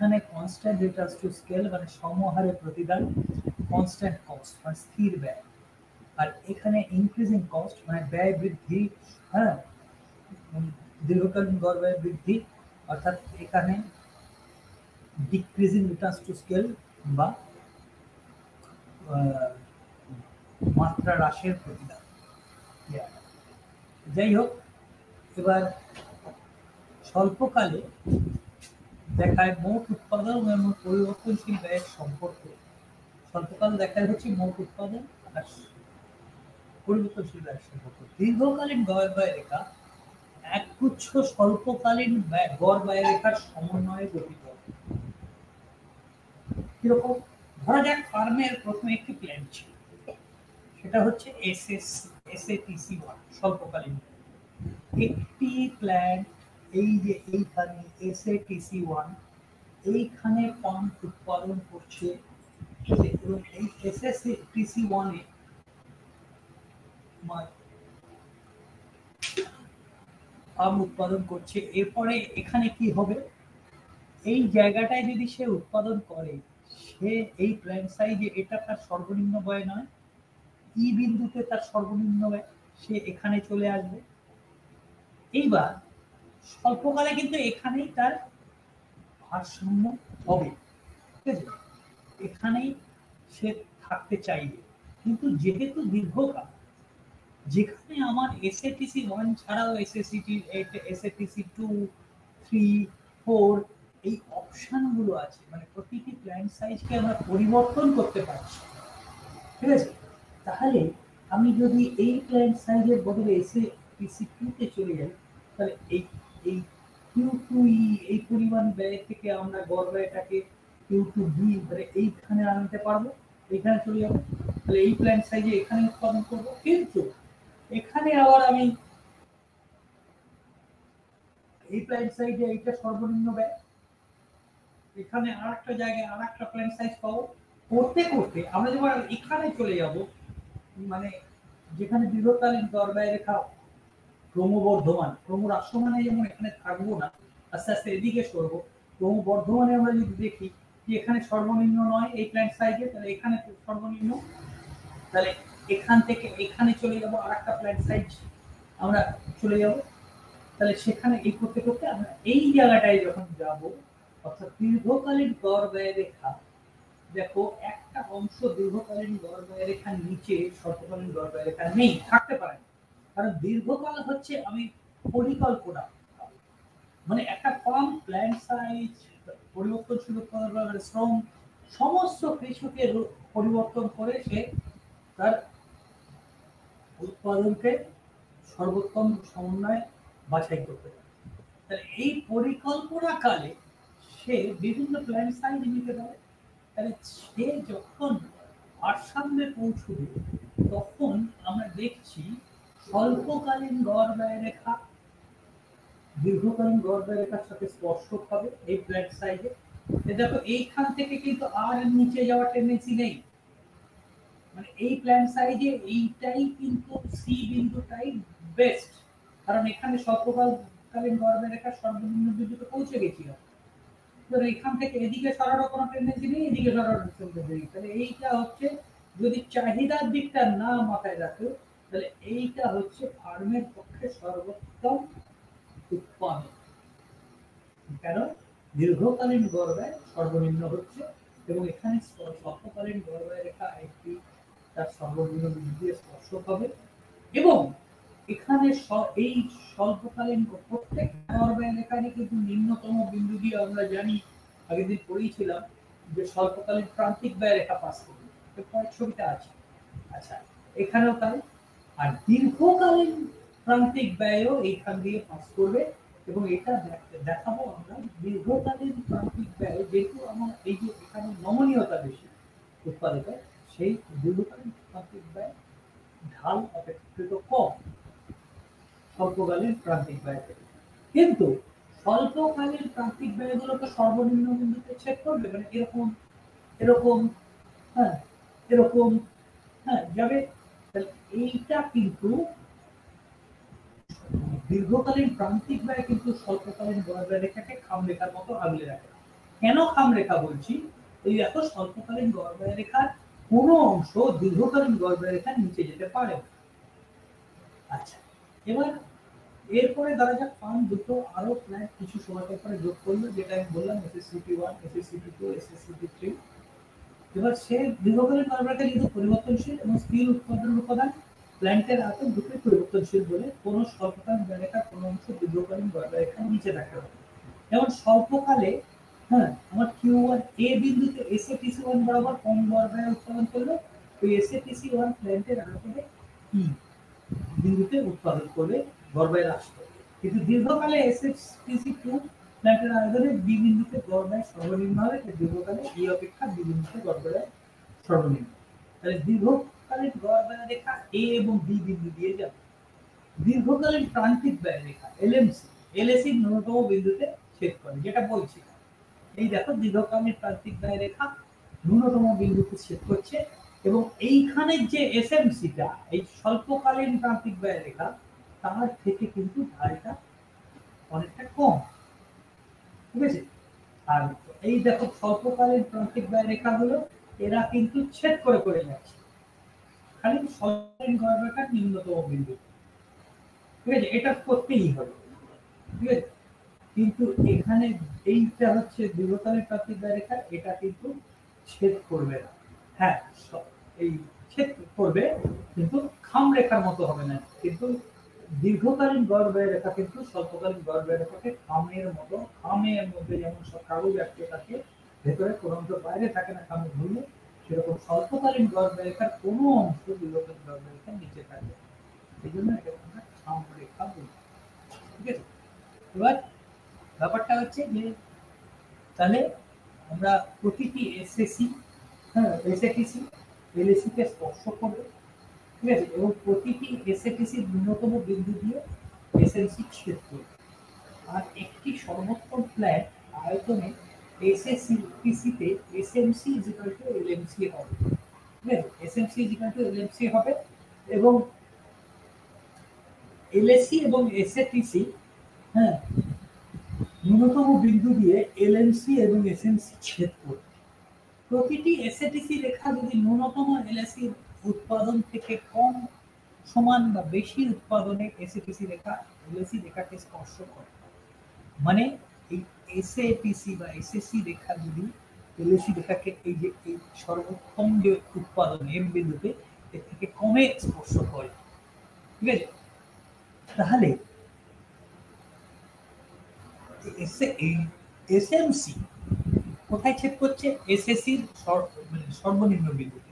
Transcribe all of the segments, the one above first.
এখানে constant returns to scale মানে সমহারে প্রতিদান, কনস্ট্যান্ট কস্ট মানে স্থির ব্যয়, আর এখানে ইনক্রিজিং কস্ট মানে ব্যয় বৃদ্ধি, হ্যাঁ দীর্ঘকালীন গড় ব্যয় বৃদ্ধি, অর্থাৎ এখানে ডিক্রিজিং রিটার্নস টু স্কেল বা মাত্রা হ্রাসের প্রতিদান। যাই হোক, এবার স্বল্পকালে দেখায় মোট উৎপাদন এবং পরিবর্তনশীল ব্যয়ের সম্পর্ক। স্বল্পকাল দেখায় হচ্ছে মোট উৎপাদন আর পরিবর্তনশীল ব্যয়ের সম্পর্ক। দীর্ঘকালীন গড় ব্যয় রেখা একগুচ্ছ স্বল্পকালীন গড় ব্যয় রেখার সমন্বয়ে গঠিত। কিরকম? ধরা যাক ফার্মের প্রথমে একটি প্ল্যান ছিল, সেটা হচ্ছে SATC1 স্বল্পকালীন। একটি প্ল্যান এই যে এইখানে SATC1 এইখানে পাম্প উৎপাদন করছে এবং এই SATC1 এ পাম্প উৎপাদন করছে। এরপরে এখানে কি হবে, এই জায়গাটায় যদি সে উৎপাদন করে, সে এই প্ল্যান্ট সাইজে এটা তার সর্বনিম্ন ব্যয় নয়, ই বিন্দুতে তার সর্বনিম্ন ব্যয়, সে এখানে চলে আসবে। এইবার স্বল্পকালে কিন্তু এখানেই তার ভারসাম্য হবে, ঠিক আছে, এখানেই সে থাকতে চাইবে। কিন্তু যেহেতু দীর্ঘকাল, যেখানে আমার SATC1 ছাড়াও SATC2, 3, 4 এই অপশনগুলো আছে, মানে প্রতিটি প্ল্যান্ট সাইজকে আমরা পরিবর্তন করতে পারছি, ঠিক আছে। তাহলে আমি যদি এই প্ল্যান্ট সাইজের বদলে SATC2 তে চলে যাই, তাহলে এই Q2E এই পরিমাণ ব্যয় থেকে আমরা গড় ব্যয়টাকে Q2B মানে এইখানে আনতে পারবো, এইখানে চলে যাবো, তাহলে এই প্ল্যান্ট সাইজে এখানে উৎপাদন করবো। কিন্তু এখানে আবার আমি এই প্ল্যান্ট সাইজে এইটা সর্বনিম্ন ব্যয়, এখানে আরেকটা জায়গায় আরেকটা প্ল্যান্ট সাইজ পাবো। করতে করতে আমরা যখন এখানে চলে যাব, মানে যেখানে দীর্ঘকালীন গড় ব্যয় রেখা ক্রমবর্ধমান, ক্রমহ্রাসমানে যেমন এখানে থাকবো না, আস্তে আস্তে এদিকে সরবো। ক্রমবর্ধমানে আমরা যদি দেখি যে এখানে সর্বনিম্ন নয় এই প্ল্যান্ট সাইজে, তাহলে এখানে সর্বনিম্ন, তাহলে এখান থেকে এখানে চলে যাবো, আরেকটা প্ল্যান্ট সাইজ আমরা চলে যাব, তাহলে সেখানে এই করতে করতে আমরা এই জায়গাটায় যখন যাব, অর্থাৎ দীর্ঘকালীন গড় ব্যয় রেখা, দেখো একটা অংশ দীর্ঘকালীন গড় ব্যয় রেখার নিচে, স্বল্পকালীন গড় ব্যয় রেখা নেই, থাকতে পারে না। কারণ দীর্ঘকাল হচ্ছে আমি পরিকল্পনা, মানে একটা কম প্ল্যান্ট সাইজ, পরিবর্তনশীল উৎপাদন, শ্রম, সমস্ত কিছুকে পরিবর্তন করে সে তার উৎপাদনকে সর্বোত্তম সমন্বয় বাছাই করতে পারে। তাহলে এই পরিকল্পনা কালে সে বিভিন্ন প্ল্যান্ট সাইজ নিতে পারে। তাহলে সে যখন ভারসাম্যে পৌঁছবে, তখন আমরা দেখছি স্বল্পকালীন গড় ব্যয় রেখা দীর্ঘকালীন গড় ব্যয় রেখার সাথে স্পর্শক হবে এই প্ল্যান্ট সাইজে। দেখো এইখান থেকে কিন্তু আর নিচে যাওয়ার টেন্ডেন্সি নেই, মানে এই প্ল্যান্ট সাইজে এইটাই কিন্তু সি বিন্দুটাই বেস্ট, কারণ এখানে স্বল্পকালীন গড় ব্যয় রেখার সর্বনিম্ন বিন্দুতে পৌঁছে গেছিল। এখান থেকে এদিকে সরানোর কোনো টেন্ডেন্সি নেই, এদিকে সরানোর টেন্ডেন্সি নেই। তাহলে এইটা হচ্ছে, যদি চাহিদার দিকটা না মাথায় রাখো, তাহলে এইটা হচ্ছে ফার্মের পক্ষে সর্বোত্তম উৎপাদন। কেন? দীর্ঘকালীন গড় ব্যয় সর্বনিম্ন হচ্ছে এবং এখানে স্বল্পকালীন গড় ব্যয় রেখা একটি তার সর্বনিম্ন বিন্দু দিয়ে স্পর্শ হবে, এবং এখানে এই স্বল্পকালীন প্রত্যেক গড় ব্যয় রেখায় কিন্তু নিম্নতম বিন্দু দিয়ে আমরা জানি, আগের দিন পড়েছিলাম যে স্বল্পকালীন প্রান্তিক ব্যয় রেখা পাস করবে, ছবিটা আছে। আচ্ছা, এখানেও তাই। আর দীর্ঘকালীন প্রান্তিক ব্যয়ও এইখান দিয়ে পাস করবে, এবং এটা দেখাবো আমরা দীর্ঘকালীন প্রান্তিক ব্যয়, যেহেতু আমার এই যে এখানে নমনীয়তা বেশি উৎপাদকের, সেই দীর্ঘকালীন প্রান্তিক ব্যয় ঢাল অপেক্ষাকৃত কম স্বল্পকালীন প্রান্তিক ব্যয় থেকে। কিন্তু স্বল্পকালীন প্রান্তিক ব্যয়গুলোকে সর্বনিম্ন বিন্দুতে ছেদ করবে, মানে এরকম এরকম, হ্যাঁ এরকম, হ্যাঁ যাবে। এইটা কিন্তু দীর্ঘকালীন প্রান্তিক ব্যয় কিন্তু স্বল্পকালীন গড় ব্যয় রেখাকে খাম রেখার মতো আগলে রাখে। কেন খামরেখা বলছি, এই দেখো স্বল্পকালীন গড় ব্যয় রেখার কোনো অংশ দীর্ঘকালীন গড় ব্যয় রেখার নিচে যেতে পারে। আচ্ছা, এবার এরপরে ধরা যাক পান দুটো আরো প্ল্যান কিছু সময় পরে যোগ করলো, যেটা আমি বললাম এসএসসিপি 1, এসএসসিপি 2, এসএসসিপি 3। এবার সে দীর্ঘকালীন গড় ব্যয় রেখা যেহেতু পরিবর্তনশীল এবং স্থির উৎপাদন উপাদান, প্ল্যান্টের আয়তন দুটোই পরিবর্তনশীল বলে কোনো স্বল্পকালীন ব্যয় রেখার কোনো অংশ দীর্ঘকালীন গড় ব্যয় রেখার নিচে থাকতে হবে। যেমন স্বল্পকালে হ্যাঁ আমার Q1 এ বিন্দুতে এসএটিসি1 বরাবর কম গড় ব্যয় উৎপাদন করলো, ওই এসএটিসি1 প্ল্যান্টের আয়তনে কি বিন্দুতে উৎপাদন করবে, গড় ব্যয় হ্রাস করবে। কিন্তু দীর্ঘকালে এসএটিসি2 প্ল্যান্টের আয়তনে বি বিন্দুতে গড় ব্যয় সর্বনিম্ন হবে, দীর্ঘকালে এই অপেক্ষা বি বিন্দুতে গড় ব্যয় সর্বনিম্ন। তাহলে দীর্ঘকালীন গড় ব্যয় রেখা এ এবং বি বিন্দু দিয়ে যাবে। দীর্ঘকালীন প্রান্তিক ব্যয় রেখা এলএমসি, এলএসি ন্যূনতম বিন্দুতে ছেদ করে, যেটা বলছি। এই দেখো দীর্ঘকালীন প্রান্তিক ব্যয় রেখা ন্যূনতম বিন্দুতে ছেদ করছে, এবং এইখানে যে এসএমসিটা এই স্বল্পকালীন প্রান্তিক ব্যয় রেখা তার থেকে কিন্তু ঢালটা অনেকটা কম, ঠিক আছে। আর এই দেখো স্বল্পকালীন প্রান্তিক ব্যয় রেখা হলো এরা কিন্তু ছেদ করে করে যাচ্ছে খালি স্বল্পকালীন গড় রেখার নিম্নতম বিন্দু, ঠিক আছে, এটা করতেই হবে, ঠিক আছে। কিন্তু এখানে এইটা হচ্ছে দীর্ঘকালীন প্রান্তিক ব্যয় রেখা, এটা কিন্তু ছেদ করবে না। হ্যাঁ, এই ছেদ করবে কিন্তু খাম রেখার মতো হবে না, কিন্তু দীর্ঘকালীন গড় ব্যয় রেখা কিন্তু স্বল্পকালীন গড় ব্যয় রেখাকে খামের মতো, খামের মধ্যে যেমন সব কাগজ আটকে থাকে ভেতরে কোনো অংশ বাইরে থাকে না খামে ঘুরলে, সেরকম স্বল্পকালীন গড় ব্যয় রেখার কোনো অংশ দীর্ঘকালীন গড় ব্যয় রেখার নিচে থাকে, এই জন্য এটা আমরা খাম রেখা বলি, ঠিক আছে। এবার ব্যাপারটা হচ্ছে যে তাহলে আমরা প্রতিটি এসএসসি হ্যাঁ এসএটিসি এলএসি কে স্পর্শ করবে, ঠিক আছে, এবং প্রতিটি এসএটিসি ন্যূনতম বিন্দু দিয়ে এসএমসি ছেদ করবে। আর একটি সর্বোত্তম প্ল্যান আয়তনে এসএসসিতে এসএমসি ইকুয়াল টু এলএমসি হবে, ঠিক আছে, এসএমসি ইকুয়াল টু এলএমসি হবে, এবং এলএসি এবং এসএটিসি হ্যাঁ ন্যূনতম বিন্দু দিয়ে এলএমসি এবং এসএমসি ছেদ করবে। প্রতিটি এসএটিসি রেখা যদি ন্যূনতম এলএসি উৎপাদন থেকে কম, সমান বা বেশি উৎপাদনে এসএটিসি রেখা এলএসি রেখাকে স্পর্শ করে, মানে এই এসএটিসি বা এসএসসি রেখা যদি এলএসি রেখাকে এই যে এই সর্বোত্তম যে উৎপাদন এম বিন্দুতে এর থেকে কমে স্পর্শ করে, ঠিক আছে, তাহলে এসএমসি কোথায় ছেদ করছে, এসএসসির সর্বনিম্ন বিন্দুতে,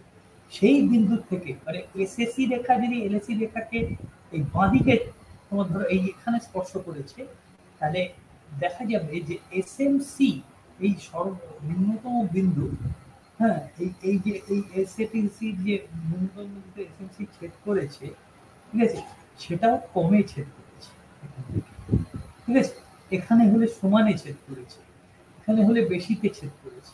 সেই বিন্দু থেকে মানে এসএসসি রেখা যদি এলএসি রেখাকে এই বাঁদিকে তোমার ধরো এই এখানে স্পর্শ করেছে, তাহলে দেখা যাবে যে এসএমসি এই সর্বনিম্নতম বিন্দু হ্যাঁ এই যে এই এসএটিসির যে ন্যূনতম বিন্দুতে এসএমসি ছেদ করেছে, ঠিক আছে, সেটাও কমে ছেদ করেছে, ঠিক আছে, এখানে হলে সমানে ছেদ করেছে, এখানে হলে বেশিতে ছেদ করেছে,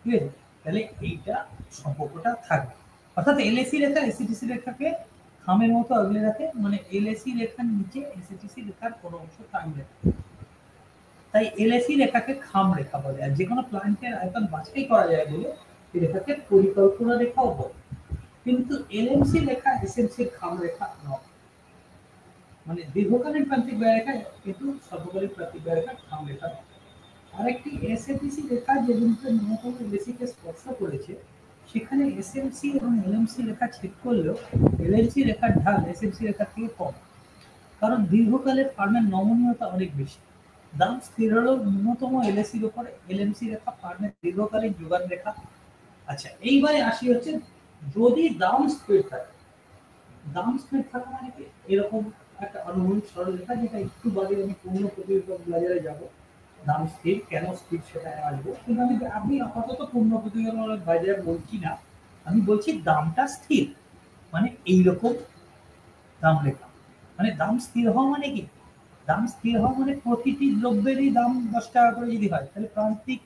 ঠিক আছে, তাহলে এইটা সম্পর্কটা থাকবে। অর্থাৎ এলএসি রেখা এসএটিসি রেখাকে খামের মতো আগলে রাখে, মানে এলএসি রেখার নিচে এসএটিসি রেখার কোনো অংশ থাকবে, তাই এলএসি রেখাকে খাম রেখা বলে। আর যে কোনো প্ল্যান্টের আয়তন বাছাই করা যায় বলে এই রেখাকে পরিকল্পনা রেখাও বলে, কিন্তু এলএমসি রেখা এসএমসির খাম রেখা নয়, মানে দীর্ঘকালীন প্রান্তিক ব্যয় রেখা কিন্তু স্বল্পকালীন প্রান্তিক ব্যয় রেখা খাম রেখা নয়। আরেকটি এসএটিসি রেখা যে বিন্দুতে ন্যূনতম এলএসিকে স্পর্শ করেছে, সেখানে এসএমসি এবং এলএমসি রেখা ছেদ করলেও এলএমসি রেখার ঢাল এসএমসি রেখার থেকে কম, কারণ দীর্ঘকালের ফার্মের নমনীয়তা অনেক বেশি। দাম স্থির হলেও ন্যূনতম এলএসির উপরে এলএমসি রেখা ফার্মের দীর্ঘকালীন যোগান রেখা। আচ্ছা, এইবারে আসি হচ্ছে যদি দাম স্থির থাকে, দাম স্থির থাকা মানে কি, এরকম একটা আনুভূমিক সরলরেখা, যেটা একটু বাদে আমি পূর্ণ প্রতিবেদক বাজারে যাব, দাম স্থির কেন স্থির সেটা আসবো, কিন্তু আমি আপাতত পূর্ণ প্রতিবেদক বাজারে বলছি না, আমি বলছি দামটা স্থির, মানে এইরকম দাম রেখা, মানে দাম স্থির হওয়া মানে কি, দাম স্থির হওয়া মানে প্রতিটি দ্রব্যেরই দাম 10 টাকা করে যদি হয়, তাহলে প্রান্তিক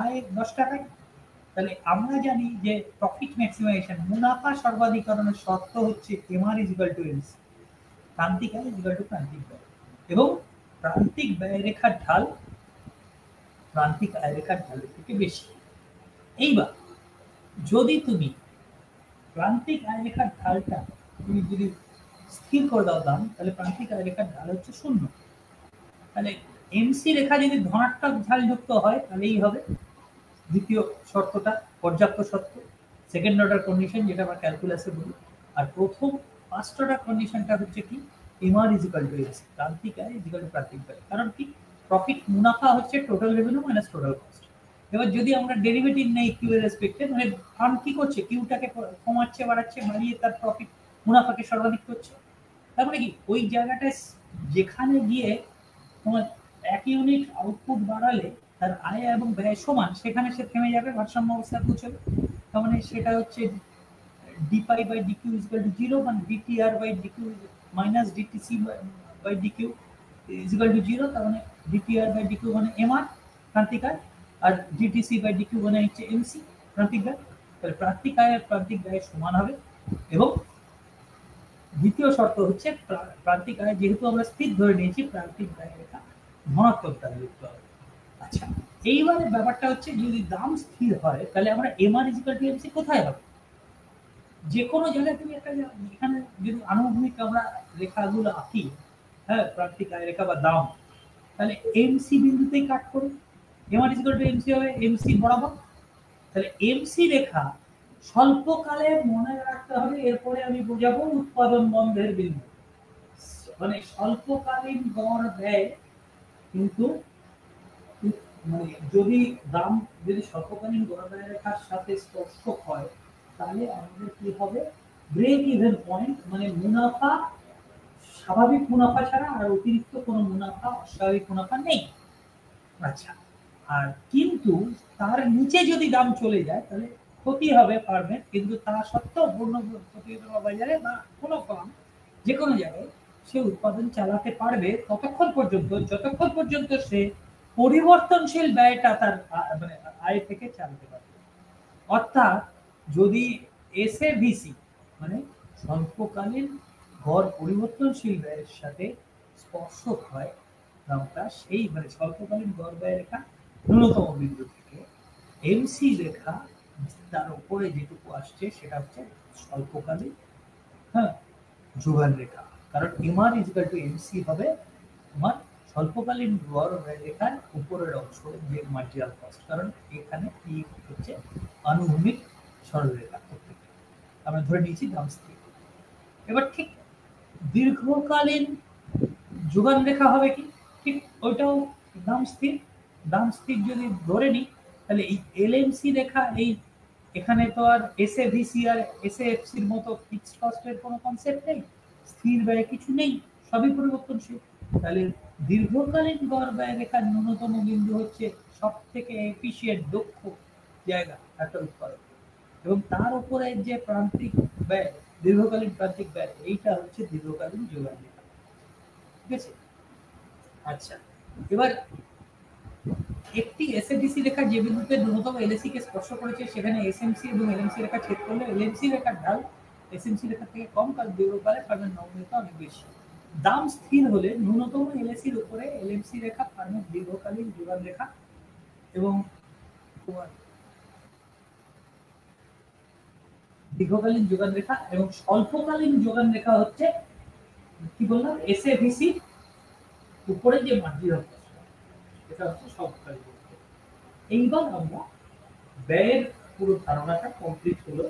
আয় 10 টাকায়। তাহলে আমরা জানি যে প্রফিট ম্যাক্সিমাইজেশন, মুনাফা সর্বাধিকরণের শর্ত হচ্ছে MR is equal two LC, প্রান্তিক আয় ইজ ইকুয়াল টু প্রান্তিক ব্যয়, এবং প্রান্তিক ব্যয় রেখার ঢাল প্রান্তিক আয়রেখার ঢালের থেকে বেশি। এইবার যদি তুমি প্রান্তিক আয়রেখার ঢালটা তুমি যদি স্থির করে দাও দাম, তাহলে প্রান্তিক আয়রেখার ঢাল হচ্ছে 0। তাহলে এমসি রেখা যদি ধনাত্মক ঢালযুক্ত হয় তাহলে এই হবে দ্বিতীয় শর্তটা পর্যাপ্ত শর্ত, সেকেন্ড অর্ডার কন্ডিশন, যেটা আমরা ক্যালকুলাসে বলি। আর প্রথম ফার্স্ট অর্ডার কন্ডিশনটা হচ্ছে কি, এমআর ইজিক্যাল টু এমসি, প্রান্তিক আয় ইজিক্যাল টু প্রান্তিক ব্যয়। কারণ কি, প্রফিট মুনাফা হচ্ছে total revenue minus total cost. এবার যদি আমরা ডেরিভেটিভ নেই কিউ এর রেসপেক্টে, মানে ফার্ম কি করছে, কিউটাকে কমাচ্ছে বাড়াচ্ছে, বাড়িয়ে তার প্রফিট মুনাফাকে সর্বাধিক করছে। তার মানে কি, ওই জায়গাটায় যেখানে গিয়ে তোমার 1 ইউনিট আউটপুট বাড়ালে তার আয় এবং ব্যয় সমান, সেখানে সে থেমে যাবে, ভারসাম্য অবস্থা পৌঁছবে। তার মানে সেটা হচ্ছে d pi by d q equal to 0, মানে d TR by d q minus d TC by d q equal to 0। তার মানে ডিটিআর বাই ডিকিউ মানে এমআর প্রান্তিক আয়, আর ডিটিসি বাই ডিকিউ মানে হচ্ছে এমসি প্রান্তিক ব্যয়। তাহলে প্রান্তিক আয় আর প্রান্তিক ব্যয় সমান হবে। এবং দ্বিতীয় শর্ত হচ্ছে প্রান্তিক আয় যেহেতু আমরা স্থির ধরে নিয়েছি, প্রান্তিক ব্যয় রেখা ধনাত্মক ঢালযুক্ত হবে। আচ্ছা, এইবারে ব্যাপারটা হচ্ছে যদি দাম স্থির হয় তাহলে আমরা এমআর ইকুয়াল টু এমসি কোথায় হবে? যে কোনো জায়গায় তুমি একটা, এখানে যদি আনুভূমিক আমরা রেখাগুলো আঁকি, হ্যাঁ, প্রান্তিক আয় রেখা বা দাম, তাহলে এমসি বিন্দুতেই কাট করো, এমআর ইকুয়াল টু এমসি হবে এমসি বরাবর। তাহলে এমসি রেখা স্বল্পকালে মনে রাখতে হবে, এরপরে আমি বোঝাবো উৎপাদন বন্ধের বিন্দু, মানে স্বল্পকালীন গড় ব্যয়। কিন্তু মানে যদি দাম যদি স্বল্পকালীন গড় ব্যয় রেখার সাথে স্পর্শক হয়, তাহলে আমাদের কি হবে, ব্রেক ইভেন পয়েন্ট, মানে মুনাফা স্বাভাবিক মুনাফা ছাড়া আর অতিরিক্ত কোনো মুনাফা অস্বাভাবিক মুনাফা নেই। আচ্ছা, আর কিন্তু তার নিচে যদি দাম চলে যায় তাহলে ক্ষতি হবে ফার্মের, কিন্তু তা সত্ত্বেও পূর্ণ প্রতিযোগিতা বাজারে বা কোনো ফার্ম যে কোনো জায়গায় সে উৎপাদন চালাতে পারবে ততক্ষণ পর্যন্ত যতক্ষণ পর্যন্ত সে পরিবর্তনশীল ব্যয়টা তার মানে আয় থেকে চালাতে পারবে। অর্থাৎ যদি এসএভিসি মানে স্বল্পকালীন গড় পরিবর্তনশীল ব্যয়ের সাথে স্পর্শক হয় দামটা, সেই মানে স্বল্পকালীন গড় ব্যয় রেখা ন্যূনতম বিন্দু থেকে এমসি রেখা তার উপরে যেটুকু আসছে সেটা হচ্ছে স্বল্পকালীন, হ্যাঁ, যোগান রেখা। কারণ এমআর ইকুয়াল টু এমসি হবে তোমার স্বল্পকালীন গড় ব্যয় রেখার উপরের অংশ, যে মার্জিনাল কস্ট। কারণ এখানে কি হচ্ছে আনুভূমিক সরলরেখা, আমরা ধরে নিয়েছি দাম স্থির। এবার ঠিক দীর্ঘকালীন যোগান রেখা হবে কি, ঠিক ওইটাও দাম স্থির। দাম স্থির যদি ধরে নিই তাহলে এই এলএমসি রেখা, এই এখানে তো আর এসএভিসি আর এসএএফসির মতো ফিক্সড কস্টের কোনো কনসেপ্ট নেই, স্থির ব্যয় কিছু নেই, সবই পরিবর্তনশীল। তাহলে দীর্ঘকালীন গড় ব্যয় রেখার ন্যূনতম বিন্দু হচ্ছে সব থেকে এফিশিয়েন্ট দক্ষ জায়গা একটা উৎপাদন, এবং তার উপরে যে প্রান্তিক ব্যয়, দীর্ঘকালীন প্রান্তিক ব্যয়, এইটা হচ্ছে দীর্ঘকালীন যোগান রেখা। ঠিক আছে? আচ্ছা, এবার একটি এসএডিসি রেখা যে বিন্দুতে ন্যূনতম এলএসি কে স্পর্শ করেছে সেখানে এসএমসি এবং এলএমসি রেখা ছেদ করলে এলএমসি রেখার ঢাল এসএমসি রেখা থেকে কম, কারণ দীর্ঘকালে ফার্মের নমনীয়তা অনেক বেশি। দাম স্থির হলে ন্যূনতম এলএসির উপরে এলএমসি রেখা ফার্মের দীর্ঘকালীন যোগান রেখা, এবং দীর্ঘকালীন যোগান রেখা এবং স্বল্পকালীন যোগান রেখা হচ্ছে কি বললাম, এসএভিসি উপরে যে মার্জিনাল কস্ট, এটা হচ্ছে স্বল্পকালীন। এইবার আমরা ব্যয়ের পুরো ধারণাটা কমপ্লিট হলো।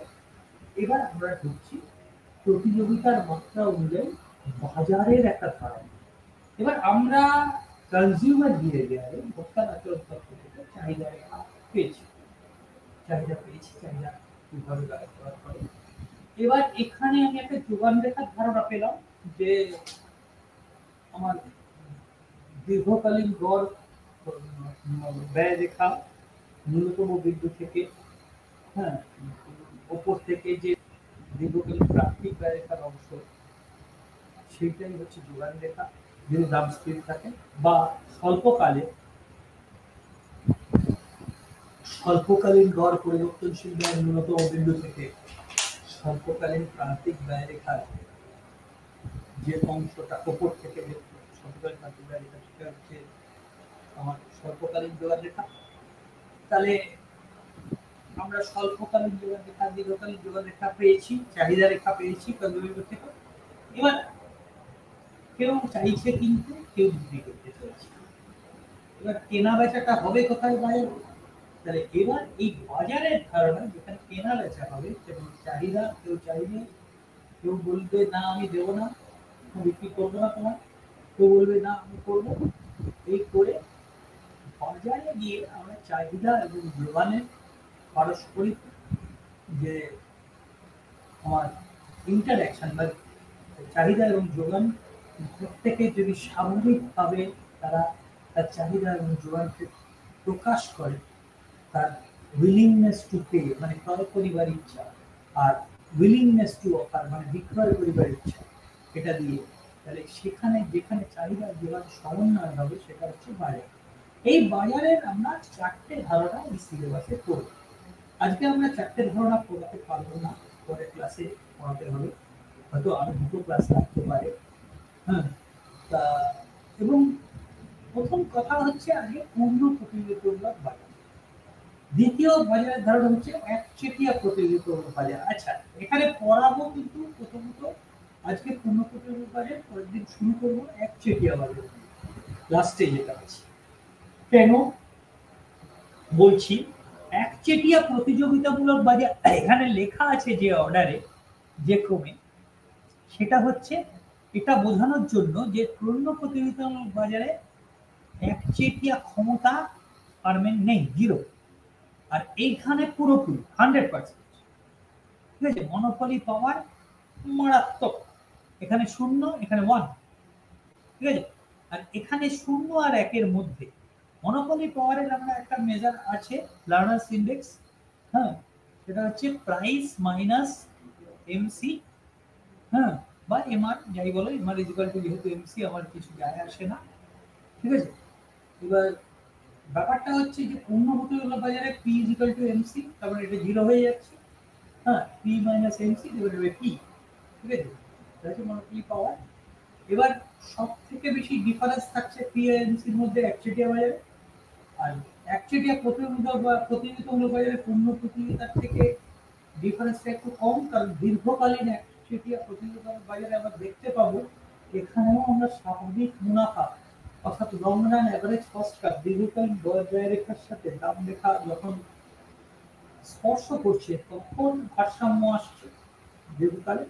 এবার আমরা ঢুকছি প্রতিযোগিতার মাত্রা অনুযায়ী বাজারের একটা ধারণা। এবার আমরা কনজিউমার বিহেভিয়ারে ভোক্তার আচরণ তত্ত্ব থেকে চাহিদা পেয়েছি, চাহিদা কিভাবে ব্যয় করা হয়। এবার এখানে আমি একটা যোগান রেখার ধারণা পেলাম যে আমার দীর্ঘকালীন গড় ব্যয় রেখা ন্যূনতম বিন্দু থেকে, হ্যাঁ, উপর থেকে যে দীর্ঘকালীন প্রান্তিক ব্যয় রেখার অংশ, সেইটাই হচ্ছে যোগান রেখা যদি দাম স্থির থাকে, বা স্বল্পকালীন গড় পরিবর্তনশীল ব্যয় ন্যূনতম বিন্দু থেকে স্বল্পকালীন প্রান্তিক ব্যয় রেখার যে অংশটা উপর থেকে যে স্বল্পকালীন প্রান্তিক ব্যয় রেখা, সেটা হচ্ছে আমার স্বল্পকালীন স্বল্পকালীন যোগান রেখা, তাহলে আমরা স্বল্পকালীন যোগান রেখা, দীর্ঘকালীন যোগান রেখা পেয়েছি, চাহিদা রেখা পেয়েছি কনজারভেটিভ থেকে। এবার কেউ চাইছে কিন্তু কেউ বিক্রি করতে চাইছে, এবার কেনা বেচাটা হবে কোথায়? বাজারে। তাহলে এবার এই বাজারের ধারণা যেখানে কেনা বেচা হবে, এবং চাহিদা, কেউ চাইবে, কেউ বলবে না আমি দেবো না, বিক্রি করবো না তোমার, কেউ বলবে না আমি করবো। এই করে বাজারে গিয়ে আমরা চাহিদা এবং যোগানের পারস্পরিক যে আমার ইন্টারঅ্যাকশন বা চাহিদা এবং যোগান, প্রত্যেকে যদি স্বাভাবিকভাবে তারা তার চাহিদা এবং যোগানকে প্রকাশ করে, তার উইলিংনেস টু পে মানে ক্রয় করিবার ইচ্ছা, আর উইলিংনেস টু অফার মানে বিক্রয় করিবার ইচ্ছা, এটা দিয়ে, তাহলে সেখানে যেখানে চাহিদা যোগান সমন্বয় হবে সেটা হচ্ছে বাজার। এই বাজারের আমরা চারটে ধারণা এই সিলেবাসে পড়ব। আজকে আমরা চারটে ধারণা পড়াতে পারবো না, পরের ক্লাসে পড়াতে হবে, হয়তো আরো দুটো ক্লাস লাগতে পারে। হ্যাঁ, তা এবং প্রথম কথা হচ্ছে আগে পূর্ণ প্রতিযোগিতামূলক বাজার। দ্বিতীয় বাজারের ধারণা হচ্ছে একচেটিয়া প্রতিযোগিতামূলক বাজার। আচ্ছা, এখানে পড়াবো কিন্তু প্রথমত আজকে পূর্ণ প্রতিযোগিতামূলক বাজার, পরের দিন শুরু করবো একচেটিয়া বাজার, লাস্টে যেটা আছে। কেন বলছি একচেটিয়া প্রতিযোগিতামূলক বাজার? এখানে লেখা আছে যে অর্ডারে, যে ক্রমে, সেটা হচ্ছে এটা বোঝানোর জন্য যে পূর্ণ প্রতিযোগিতামূলক বাজারে একচেটিয়া ক্ষমতা পারমেন্ট নেই, জিরো। আর এইখানে পুরোপুরি 100%, ঠিক আছে? মনোপলি পাওয়ার মারাত্মক, এখানে 0, এখানে 1, ঠিক আছে? আর এখানে 0 আর 1 এর মধ্যে মনোপলি পাওয়ারের আমরা একটা মেজার আছে, লার্নার্স ইন্ডেক্স। হ্যাঁ, সেটা হচ্ছে প্রাইস মাইনাস এমসি, হ্যাঁ, বা এমআর, যাই বলো, এমআর ইজ ইকুয়াল টু, যেহেতু এমসি আমার কিছু যায় আসে না, ঠিক আছে? এবার ব্যাপারটা হচ্ছে যে পূর্ণ প্রতিযোগিতামূলক বাজারে P is equal to MC, তারপরে এটা জিরো হয়ে যাচ্ছে। হ্যাঁ, P minus MC divided by P, ঠিক আছে? এটা হচ্ছে মনোপলি পাওয়ার। এবার সব থেকে বেশি ডিফারেন্স থাকছে পি আর এমসির মধ্যে একচেটিয়া বাজারে। আর একচেটিয়া প্রতিযোগিতামূলক বাজারে পূর্ণ প্রতিযোগিতার থেকে ডিফারেন্সটা একটু কম, কারণ দীর্ঘকালীন একচেটিয়া প্রতিযোগিতামূলক বাজারে আমরা দেখতে পাবো এখানেও আমরা স্বাভাবিক মুনাফা, অর্থাৎ long run average cost curve, দীর্ঘকালীন ব্যয় রেখার সাথে দাম রেখা যখন স্পর্শ করছে তখন ভারসাম্য আসছে দীর্ঘকালে।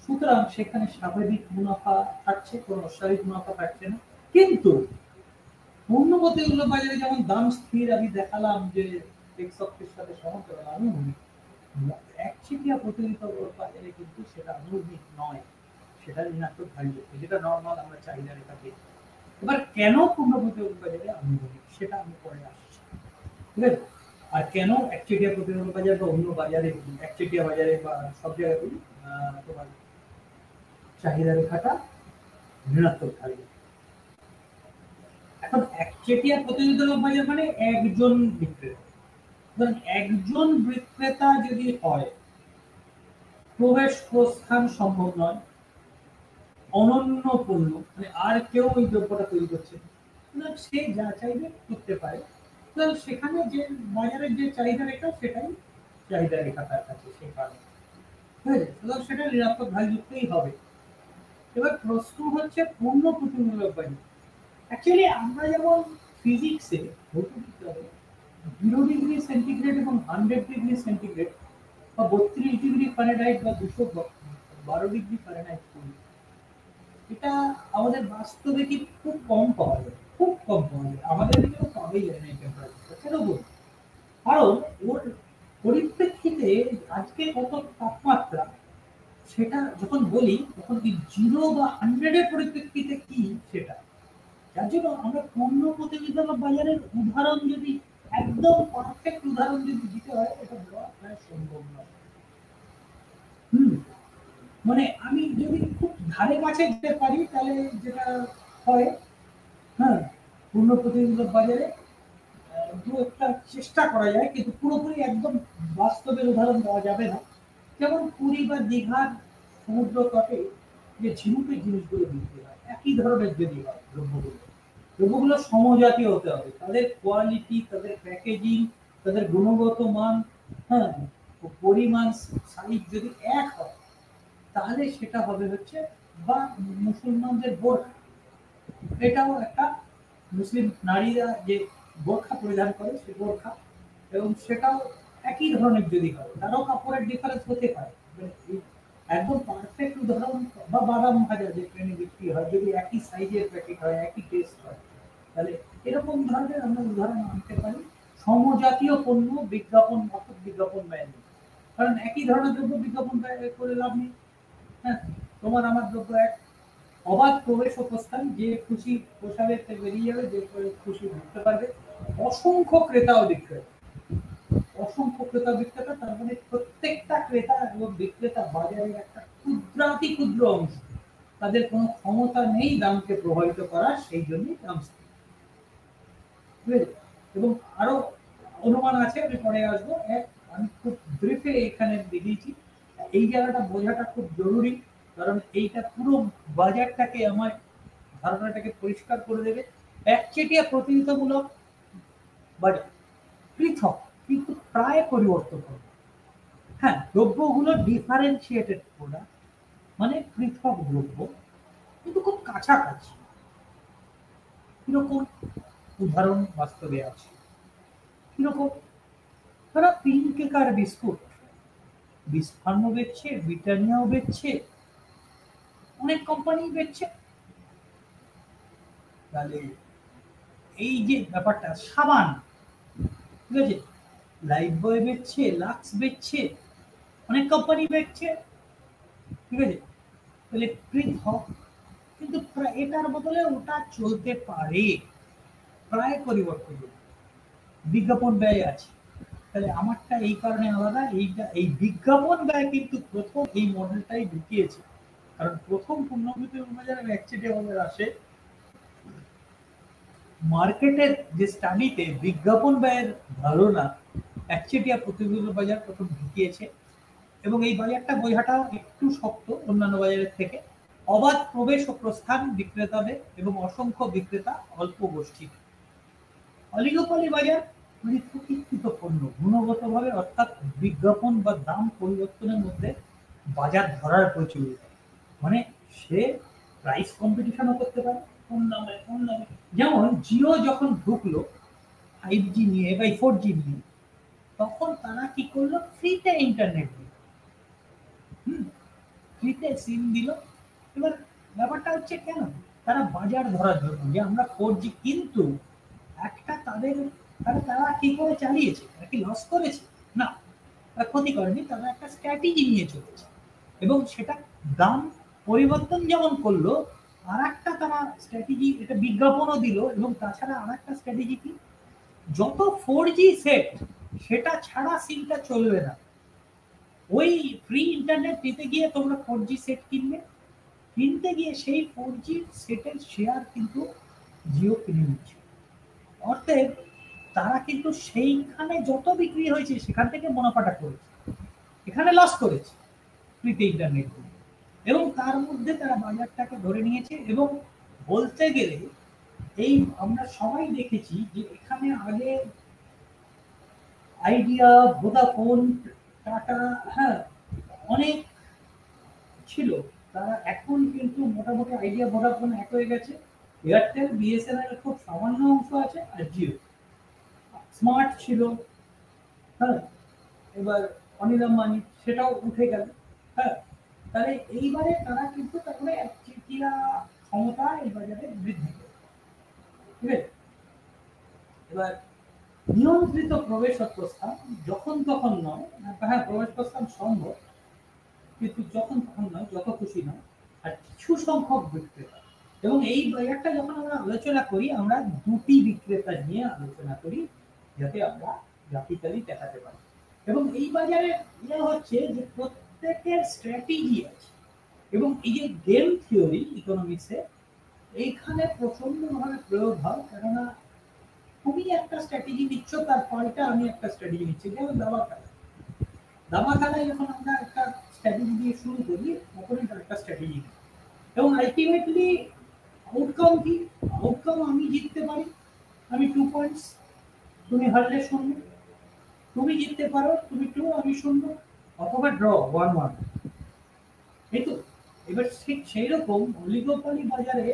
সুতরাং সেখানে স্বাভাবিক মুনাফা থাকছে, কোনো অস্বাভাবিক মুনাফা থাকছে না। কিন্তু পূর্ণ প্রতিযোগিতামূলক বাজারে যেমন দাম স্থির, আমি দেখালাম যে টেক্স অক্ষের সাথে সমান্তরাল আনুভূমিক, একচেটিয়া প্রতিযোগিতামূলক বাজারে কিন্তু সেটা আনুভূমিক নয়, সেটা ঋণাত্মক ভ্যালু, যেটা নর্মাল আমরা চাহিদা রেখা পেয়ে। এবার কেন পূর্ণ প্রতিযোগিতামূলক বাজারে আনুভূমিক সেটা আমি পরে আসছি, ঠিক আছে? আর কেন একচেটিয়া প্রতিযোগিতামূলক বাজার বা অন্য বাজারে, একচেটিয়া বাজারে বা সব জায়গায় তোমার চাহিদা রেখাটা ঋণাত্মক থাকবে। এখন একচেটিয়া প্রতিযোগিতামূলক বাজার মানে একজন বিক্রেতা, একজন বিক্রেতা যদি হয়, প্রবেশ প্রস্থান সম্ভব নয়, অনন্য পণ্য মানে আর কেউ ওই দ্রব্যটা তৈরি করছে না, সে যা চাইবে করতে পারে। তো সেখানে যে বাজারের যে চাহিদা রেখা, সেটাই চাহিদা রেখা তার কাছে, সেই কারণে, ঠিক আছে? সুতরাং সেটা ঋণাত্মক ভ্যালুযুক্তই হবে। এবার প্রশ্ন হচ্ছে পূর্ণ প্রতিযোগিতামূলক বাজার। অ্যাকচুয়ালি আমরা যেমন ফিজিক্সে ভৌতবিজ্ঞানে 0 ডিগ্রি সেন্টিগ্রেড এবং 100 ডিগ্রি সেন্টিগ্রেড বা 32 ডিগ্রি ফারেনহাইট বা 212 ডিগ্রি ফারেনহাইট করি, এটা আমাদের বাস্তবে কি খুব কম পাওয়া যায়, খুব কম পাওয়া যায়, আমাদের এদিকেও পাবেই যায় না এই টেম্পারেচার। কেন বলবো? কারণ ওর পরিপ্রেক্ষিতে আজকে কত তাপমাত্রা, সেটা যখন বলি তখন কি 0 বা 100 এর পরিপ্রেক্ষিতে কি সেটা, যার জন্য আমরা পূর্ণ প্রতিযোগিতামূলক বাজারের উদাহরণ যদি একদম পারফেক্ট উদাহরণ যদি দিতে হয়, এটা দেওয়া প্রায় সম্ভব নয়। মানে আমি যদি খুব ধারে কাছে যেতে পারি, তাহলে যেটা হয়, হ্যাঁ, পূর্ণ প্রতিযোগিতামূলক বাজারে দু একটা চেষ্টা করা যায়, কিন্তু পুরোপুরি একদম বাস্তবের উদাহরণ দেওয়া যাবে না। যেমন পুরী বা দীঘার সমুদ্র তটে যে ঝিনুকের জিনিসগুলো বিক্রি হয়, একই ধরনের যদি হয় দ্রব্যগুলো, দ্রব্যগুলো সমজাতীয় হতে হবে, তাদের কোয়ালিটি, তাদের প্যাকেজিং, তাদের গুণগত মান, হ্যাঁ, পরিমাণ, সাইজ যদি এক হয় তাহলে সেটা হবে হচ্ছে বা মুসলমানদের বোরখা, এটাও একটা মুসলিম নারীরা যে বোরখা পরিধান করে সে বোরখা, এবং সেটাও একই ধরনের যদি হয়, তারও কাপড়ের ডিফারেন্স হতে পারে। একদম পারফেক্ট উদাহরণ বা বাদাম ভাজা যে ট্রেনে বিক্রি হয়, যদি একই সাইজের প্যাকেট হয়, একই টেস্ট হয়, তাহলে এরকম ধরনের আমরা উদাহরণ আনতে পারি। সমজাতীয় পণ্য বিজ্ঞাপন মাত্র বিজ্ঞাপন ব্যয় নেই, কারণ একই ধরনের দ্রব্য বিজ্ঞাপন ব্যয় করে লাভ নেই। হ্যাঁ, তোমার আমার দ্রব্য এক, অবাধ প্রবেশ ও প্রস্থান, যে খুশি পোশাকে বেরিয়ে যাবে, যে খুশি ঢুকতে পারবে। অসংখ্য ক্রেতা ও বিক্রেতা, অসংখ্য ক্রেতা বিক্রেতা, তার মানে প্রত্যেকটা ক্রেতা এবং বিক্রেতা বাজারের একটা ক্ষুদ্রাতি ক্ষুদ্র অংশ, তাদের কোনো ক্ষমতা নেই দামকে প্রভাবিত করার, সেই জন্যই দাম। এবং আরো অনুমান আছে, আমি পরে আসবো। আমি খুব ব্রিফে এখানে দেখিয়েছি, এই জায়গাটা বোঝাটা খুব জরুরি, কারণ এইটা পুরো বাজারটাকে, আমার ধারণাটাকে পরিষ্কার করে দেবে। একচেটিয়া প্রতিযোগিতামূলক বাজার পৃথক কিন্তু প্রায় পরিবর্তন হবে। হ্যাঁ, দ্রব্যগুলো ডিফারেন্সিয়েটেড প্রোডাক্ট, মানে পৃথক দ্রব্য কিন্তু খুব কাছাকাছি। কিরকম উদাহরণ বাস্তবে আছে, কিরকম তারা পিঙ্ক আর বিস্কুট বিস্ফান্ন বেচছে, ব্রিটানিয়াও বেচছে, অনেক কোম্পানি বেচছে। তাহলে এই যে ব্যাপারটা, সাবান, ঠিক আছে, লাইফ বয় বেচছে, লাক্স বেচছে, অনেক কোম্পানি বেচছে, ঠিক আছে। তাহলে পৃথক কিন্তু এটার বদলে ওটা চলতে পারে, প্রায় পরিবর্তন। বিজ্ঞাপন ব্যয় আছে, তাহলে আমারটা এই কারণে আলাদা, এইটা এই বিজ্ঞাপন ব্যয় কিন্তু প্রথম এই মডেলটাই ঢুকিয়েছে, কারণ প্রথম পূর্ণবৃত্তি বাজারে একচেটিয়া ভাবে আসে। মার্কেটের যে স্টাডিতে বিজ্ঞাপন ব্যয়ের ধারণা একচেটিয়া প্রতিযোগিতা বাজার প্রথম ঢুকিয়েছে, এবং এই বাজারটা বোঝাটা একটু শক্ত অন্যান্য বাজারের থেকে। অবাধ প্রবেশ ও প্রস্থান বিক্রেতাদের এবং অসংখ্য বিক্রেতা অল্প গোষ্ঠী। অলিগোপলি বাজার পৃথকীকৃত পণ্য গুণগতভাবে, অর্থাৎ বিজ্ঞাপন বা দাম পরিবর্তনের মধ্যে বাজার ধরার প্রচলিত, মানে সে প্রাইস কম্পিটিশনও করতে পারে কোন দামে কোন দামে। যেমন জিও যখন ঢুকলো 5G নিয়ে বা 4G নিয়ে, তখন তারা কি করলো, ফ্রিতে ইন্টারনেট দিল, ফ্রিতে সিম দিল। এবার ব্যাপারটা হচ্ছে কেন, তারা বাজার ধরার জন্য যে আমরা 4G, কিন্তু একটা তারা কি করে চালিয়েছে, তারা কি লস করেছে? না, তারা ক্ষতি করেনি, তারা একটা স্ট্র্যাটেজি নিয়ে চলেছে, এবং সেটা দাম পরিবর্তন যেমন করলো, আর একটা তারা স্ট্র্যাটেজি, এটা বিজ্ঞাপনও দিল, এবং তাছাড়া আর একটা স্ট্র্যাটেজি কি, যত 4G সেট সেটা ছাড়া সিমটা চলবে না। ওই ফ্রি ইন্টারনেট দিতে গিয়ে তোমরা 4G সেট কিনতে গিয়ে সেই 4G সেটের শেয়ার কিন্তু জিও কিনে নিচ্ছে। অর্থাৎ তারা কিন্তু সেইখানে যত বিক্রি হয়েছে সেখান থেকে মুনাফাটা করেছে, এখানে লস করেছে ফ্রিতে ইন্টারনেট, এবং তার মধ্যে তারা বাজারটাকে ধরে নিয়েছে। এবং বলতে গেলে এই আমরা সবাই দেখেছি যে এখানে আগে আইডিয়া, ভোডাফোন, টাটা, হ্যাঁ, অনেক ছিল, তারা এখন কিন্তু মোটামুটি আইডিয়া, ভোডাফোন এক হয়ে গেছে। এয়ারটেল, বিএসএনএল খুব সামান্য অংশ আছে, আর জিও। স্মার্ট ছিল, হ্যাঁ, এবার অনিল আম্বানি, সেটাও উঠে গেল। হ্যাঁ, তাহলে এইবারে তারা কিন্তু তারপরে একচেটিয়া ক্ষমতা এই বাজারে বৃদ্ধি করে, ঠিক আছে। এবার নিয়ন্ত্রিত প্রবেশ ও প্রস্থান যখন তখন নয়, হ্যাঁ, প্রবেশ প্রস্থান সম্ভব, কিন্তু যখন তখন নয়, যত খুশি নয়, আর কিছু সংখ্যক বিক্রেতা। এবং এই বাজারটা যখন আমরা আলোচনা করি, আমরা দুটি বিক্রেতা নিয়ে আলোচনা করি, যাতে আমরা গ্রাফিক্যালি দেখাতে পারি। এবং এই বাজারে হচ্ছে যে প্রত্যেকের স্ট্র্যাটেজি আছে, এবং এই যে গেম থিওরি ইকোনমিক্সে এইখানে প্রচন্ডভাবে প্রয়োগ হয়, কেননা তুমি একটা স্ট্র্যাটেজি নিচ্ছ, তার ফলটা আমি একটা স্ট্র্যাটেজি নিচ্ছি। যেমন দাবা খেলায় যখন আমরা একটা স্ট্র্যাটেজি দিয়ে শুরু করি, অপোনেন্ট একটা স্ট্র্যাটেজি, এবং আলটিমেটলি আউটকাম কি, আউটকাম আমি জিততে পারি, আমি 2 পয়েন্টস, তুমি হারলে 0, তুমি জিততে পারো, তুমি 2, আমি 0, অথবা ড্র 1-1। এই তো। এবার ঠিক সেই রকম অলিগোপলি বাজারে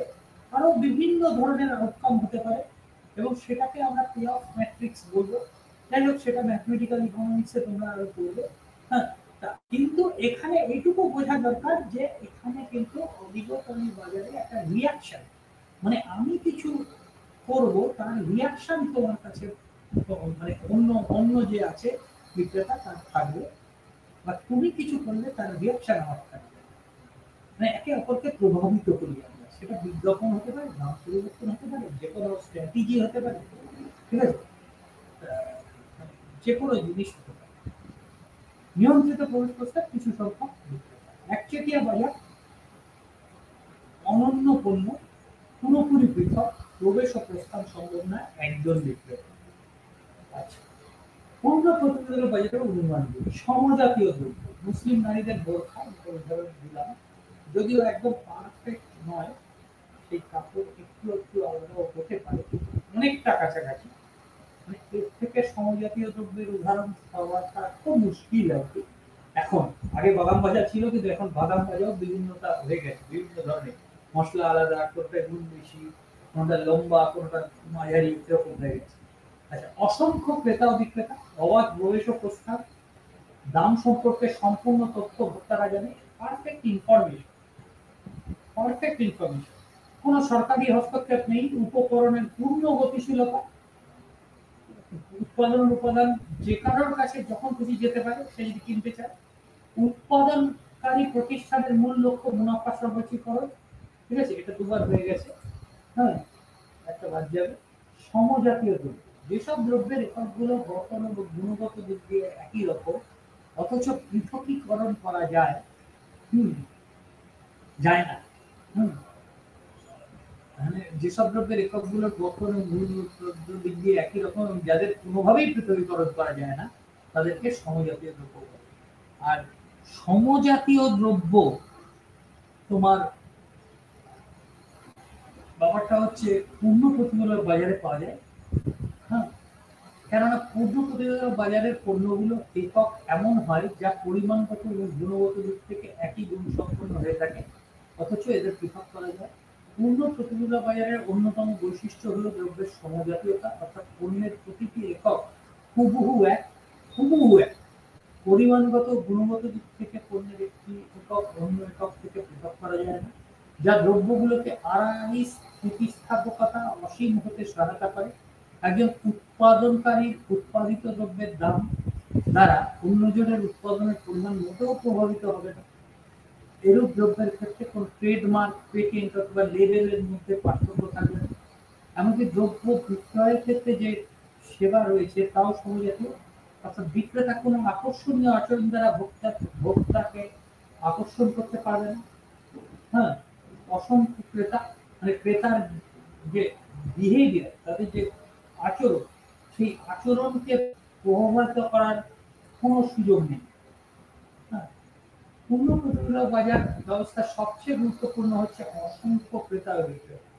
আরো বিভিন্ন ধরনের আউটকাম হতে পারে, এবং সেটাকে আমরা পে অফ ম্যাট্রিক্স বলবো। যাই হোক, সেটা ম্যাথমেটিক্যাল ইকোনমিক্সে তোমরা আরো পড়বে। হ্যাঁ, কিন্তু এখানে এইটুকু বোঝা দরকার যে এখানে কিন্তু অলিগোপলি বাজারে একটা রিয়াকশন, মানে আমি কিছু করব তার রিয়াকশন তোমার কাছে, মানে অন্য অন্য যে আছে বিক্রেতা তার থাকবে, বা তুমি কিছু করলে তার রিয়াকশন আমার থাকবে। মানে একে অপরকে প্রভাবিত করি আমরা, সেটা বিজ্ঞাপন হতে পারে, নাম পরিবর্তন হতে পারে, যে কোনো স্ট্র্যাটেজি হতে পারে, ঠিক আছে, যে কোনো জিনিস হতে পারে। নিয়ন্ত্রিত প্রবেশ প্রস্তাব কিছু সংখ্যক বিক্রেতা। একচেটিয়া বাজার, অনন্য পণ্য, পুরোপুরি পৃথক, প্রবেশ ও প্রস্থান সম্ভব না একজন বিক্রেতা। আচ্ছা, পূর্ণ প্রতিযোগিতার বাজারের অনুমান করি। সমজাতীয় দ্রব্য, মুসলিম নারীদের বোরখা, উদাহরণ দিলাম, যদিও একদম পারফেক্ট নয়, সেই কাপড় একটু একটু আলাদাও হতে পারে, অনেকটা কাছাকাছি। মানে এর থেকে সমজাতীয় দ্রব্যের উদাহরণ পাওয়াটা খুব মুশকিল আর কি। এখন আগে বাদাম ভাজা ছিল, কিন্তু এখন বাদাম ভাজাও বিভিন্নতা হয়ে গেছে, বিভিন্ন ধরনের মশলা আলাদা, কোনটা নুন বেশি, কোনটা লম্বা, কোনটা মাঝারি, এরকম হয়ে গেছে। আচ্ছা, অসংখ্য ক্রেতা ও বিক্রেতা, অবাধ প্রবেশ ও প্রস্থান, দাম সম্পর্কে সম্পূর্ণ তথ্য ভোক্তারা জানে, পারফেক্ট ইনফরমেশন, পারফেক্ট ইনফরমেশন, কোনো সরকারি হস্তক্ষেপ নেই, উপকরণের পূর্ণ গতিশীলতা, উৎপাদন উপাদান যে কারোর কাছে যখন খুশি যেতে পারে, সে যদি কিনতে চায়। উৎপাদনকারী প্রতিষ্ঠানের মূল লক্ষ্য মুনাফা সর্বোচ্চীকরণ, ঠিক আছে, এটা দুবার হয়ে গেছে। হ্যাঁ, একটা বাদ যাবে। সমজাতীয় দ্রব্য, যেসব দ্রব্যের এককগুলো গঠন ও গুণগত দিক দিয়ে একই রকম, অথচ পৃথকীকরণ করা যায় যায় না। মানে যেসব দ্রব্যের এককগুলোর গঠন ও গুণগত দিক দিয়ে একই রকম, যাদের কোনোভাবেই পৃথকীকরণ করা যায় না, তাদেরকে সমজাতীয় দ্রব্য বলে। আর সমজাতীয় দ্রব্য তোমার ব্যাপারটা হচ্ছে পূর্ণ প্রতিমূলক বাজারে পাওয়া যায়। হ্যাঁ, কেননা পূর্ণ প্রতিযোগিতার বাজারের পণ্যগুলো একক এমন হয় যা পরিমাণগত এবং গুণগত দিক থেকে একই গুণসম্পন্ন হয়ে থাকে, অথচ এদের পৃথক করা যায়। পূর্ণ প্রতিযোগিতা বাজারের অন্যতম বৈশিষ্ট্য হলো দ্রব্যের সমজাতীয়তা, অর্থাৎ পণ্যের প্রতিটি একক হুবহু এক, হুবহু এক। পরিমাণগত গুণগত দিক থেকে পণ্যের একটি একক অন্য একক থেকে পৃথক করা যায় না, যা দ্রব্যগুলোকে আড়াআড়ি স্থিতিস্থাপকতা অসীম হতে সহায়তা করে। একজন উৎপাদনকারীর উৎপাদিত দ্রব্যের দাম দ্বারা অন্যজনের উৎপাদনের পরিমাণ মোটেও প্রভাবিত হবে না। এরূপ দ্রব্যের ক্ষেত্রে কোন ট্রেডমার্ক, পেটেন্ট অথবা লেবেলের মধ্যে পার্থক্য থাকবে না। এমনকি দ্রব্য বিক্রয়ের ক্ষেত্রে যে সেবা রয়েছে তাও সমজাতীয়, অর্থাৎ বিক্রেতা কোনো আকর্ষণীয় আচরণ দ্বারা ভোক্তাকে আকর্ষণ করতে পারবে না। হ্যাঁ, অসংখ্য ক্রেতা, মানে ক্রেতার যে বিহেভিয়ার, তাদের যে আচরণ, সেই আচরণকে প্রভাবিত করার কোনো সুযোগ নেই। হ্যাঁ, পূর্ণ প্রতিযোগিতা বাজার ব্যবস্থার সবচেয়ে গুরুত্বপূর্ণ হচ্ছে অসংখ্য ক্রেতা ও বিক্রেতা।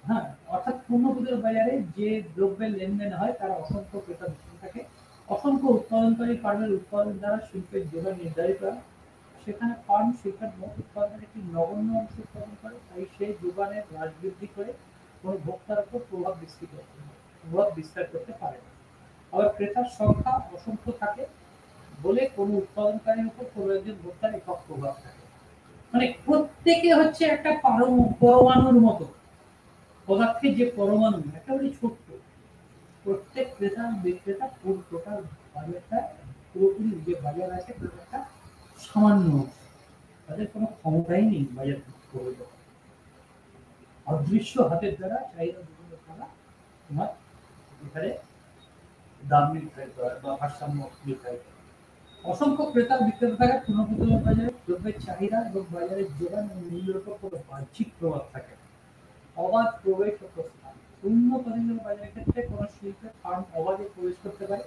হ্যাঁ, অর্থাৎ পূর্ণ প্রতিযোগিতা বাজারে যে দ্রব্যের লেনদেন হয় তারা অসংখ্য ক্রেতা বিক্রেতা থাকে। অসংখ্য উৎপাদনকারী ফার্মের উৎপাদন দ্বারা শিল্পের যোগান নির্ধারিত হয়। সেখানে ফার্ম শিল্পের মোট উৎপাদনের একটি নগণ্য অংশ উৎপাদন করে, তাই সেই যোগানের হ্রাস বৃদ্ধি করে কোনো ভোক্তার উপর প্রভাব বিস্তার করতে পারে না। আবার ক্রেতার সংখ্যা অসংখ্য থাকে বলে কোনো উৎপাদনকারীর উপর কোনো একজন ভোক্তার একক প্রভাব থাকে। মানে প্রত্যেকে হচ্ছে একটা পরমাণুর মতো, পদার্থের যে পরমাণু একেবারে ছোট্ট। প্রত্যেক ক্রেতা বিক্রেতা পুরো টোটাল বাজারটা, পুরোপুরি যে বাজার আছে তার একটা সামান্য, তাদের কোনো ক্ষমতাই নেই বাজার প্রভাবিত করার। অদৃশ্য হাতের দ্বারা চাহিদা বিভিন্ন দ্বারা তোমার এখানে দাম নির্ধারিত হয় বা ভারসাম্য নির্ধারিত হয়। অসংখ্য ক্রেতা বিক্রেতা থাকা পুনঃপ্রচলন বাজারে দ্রব্যের চাহিদা এবং বাজারের যোগান এবং মূল্যের উপর কোনো বাহ্যিক প্রভাব থাকে না। অবাধ প্রবেশ ও প্রস্থান, পূর্ণ প্রতিযোগিতার বাজারের ক্ষেত্রে কোনো শিল্পের ফার্ম অবাধে প্রবেশ করতে পারে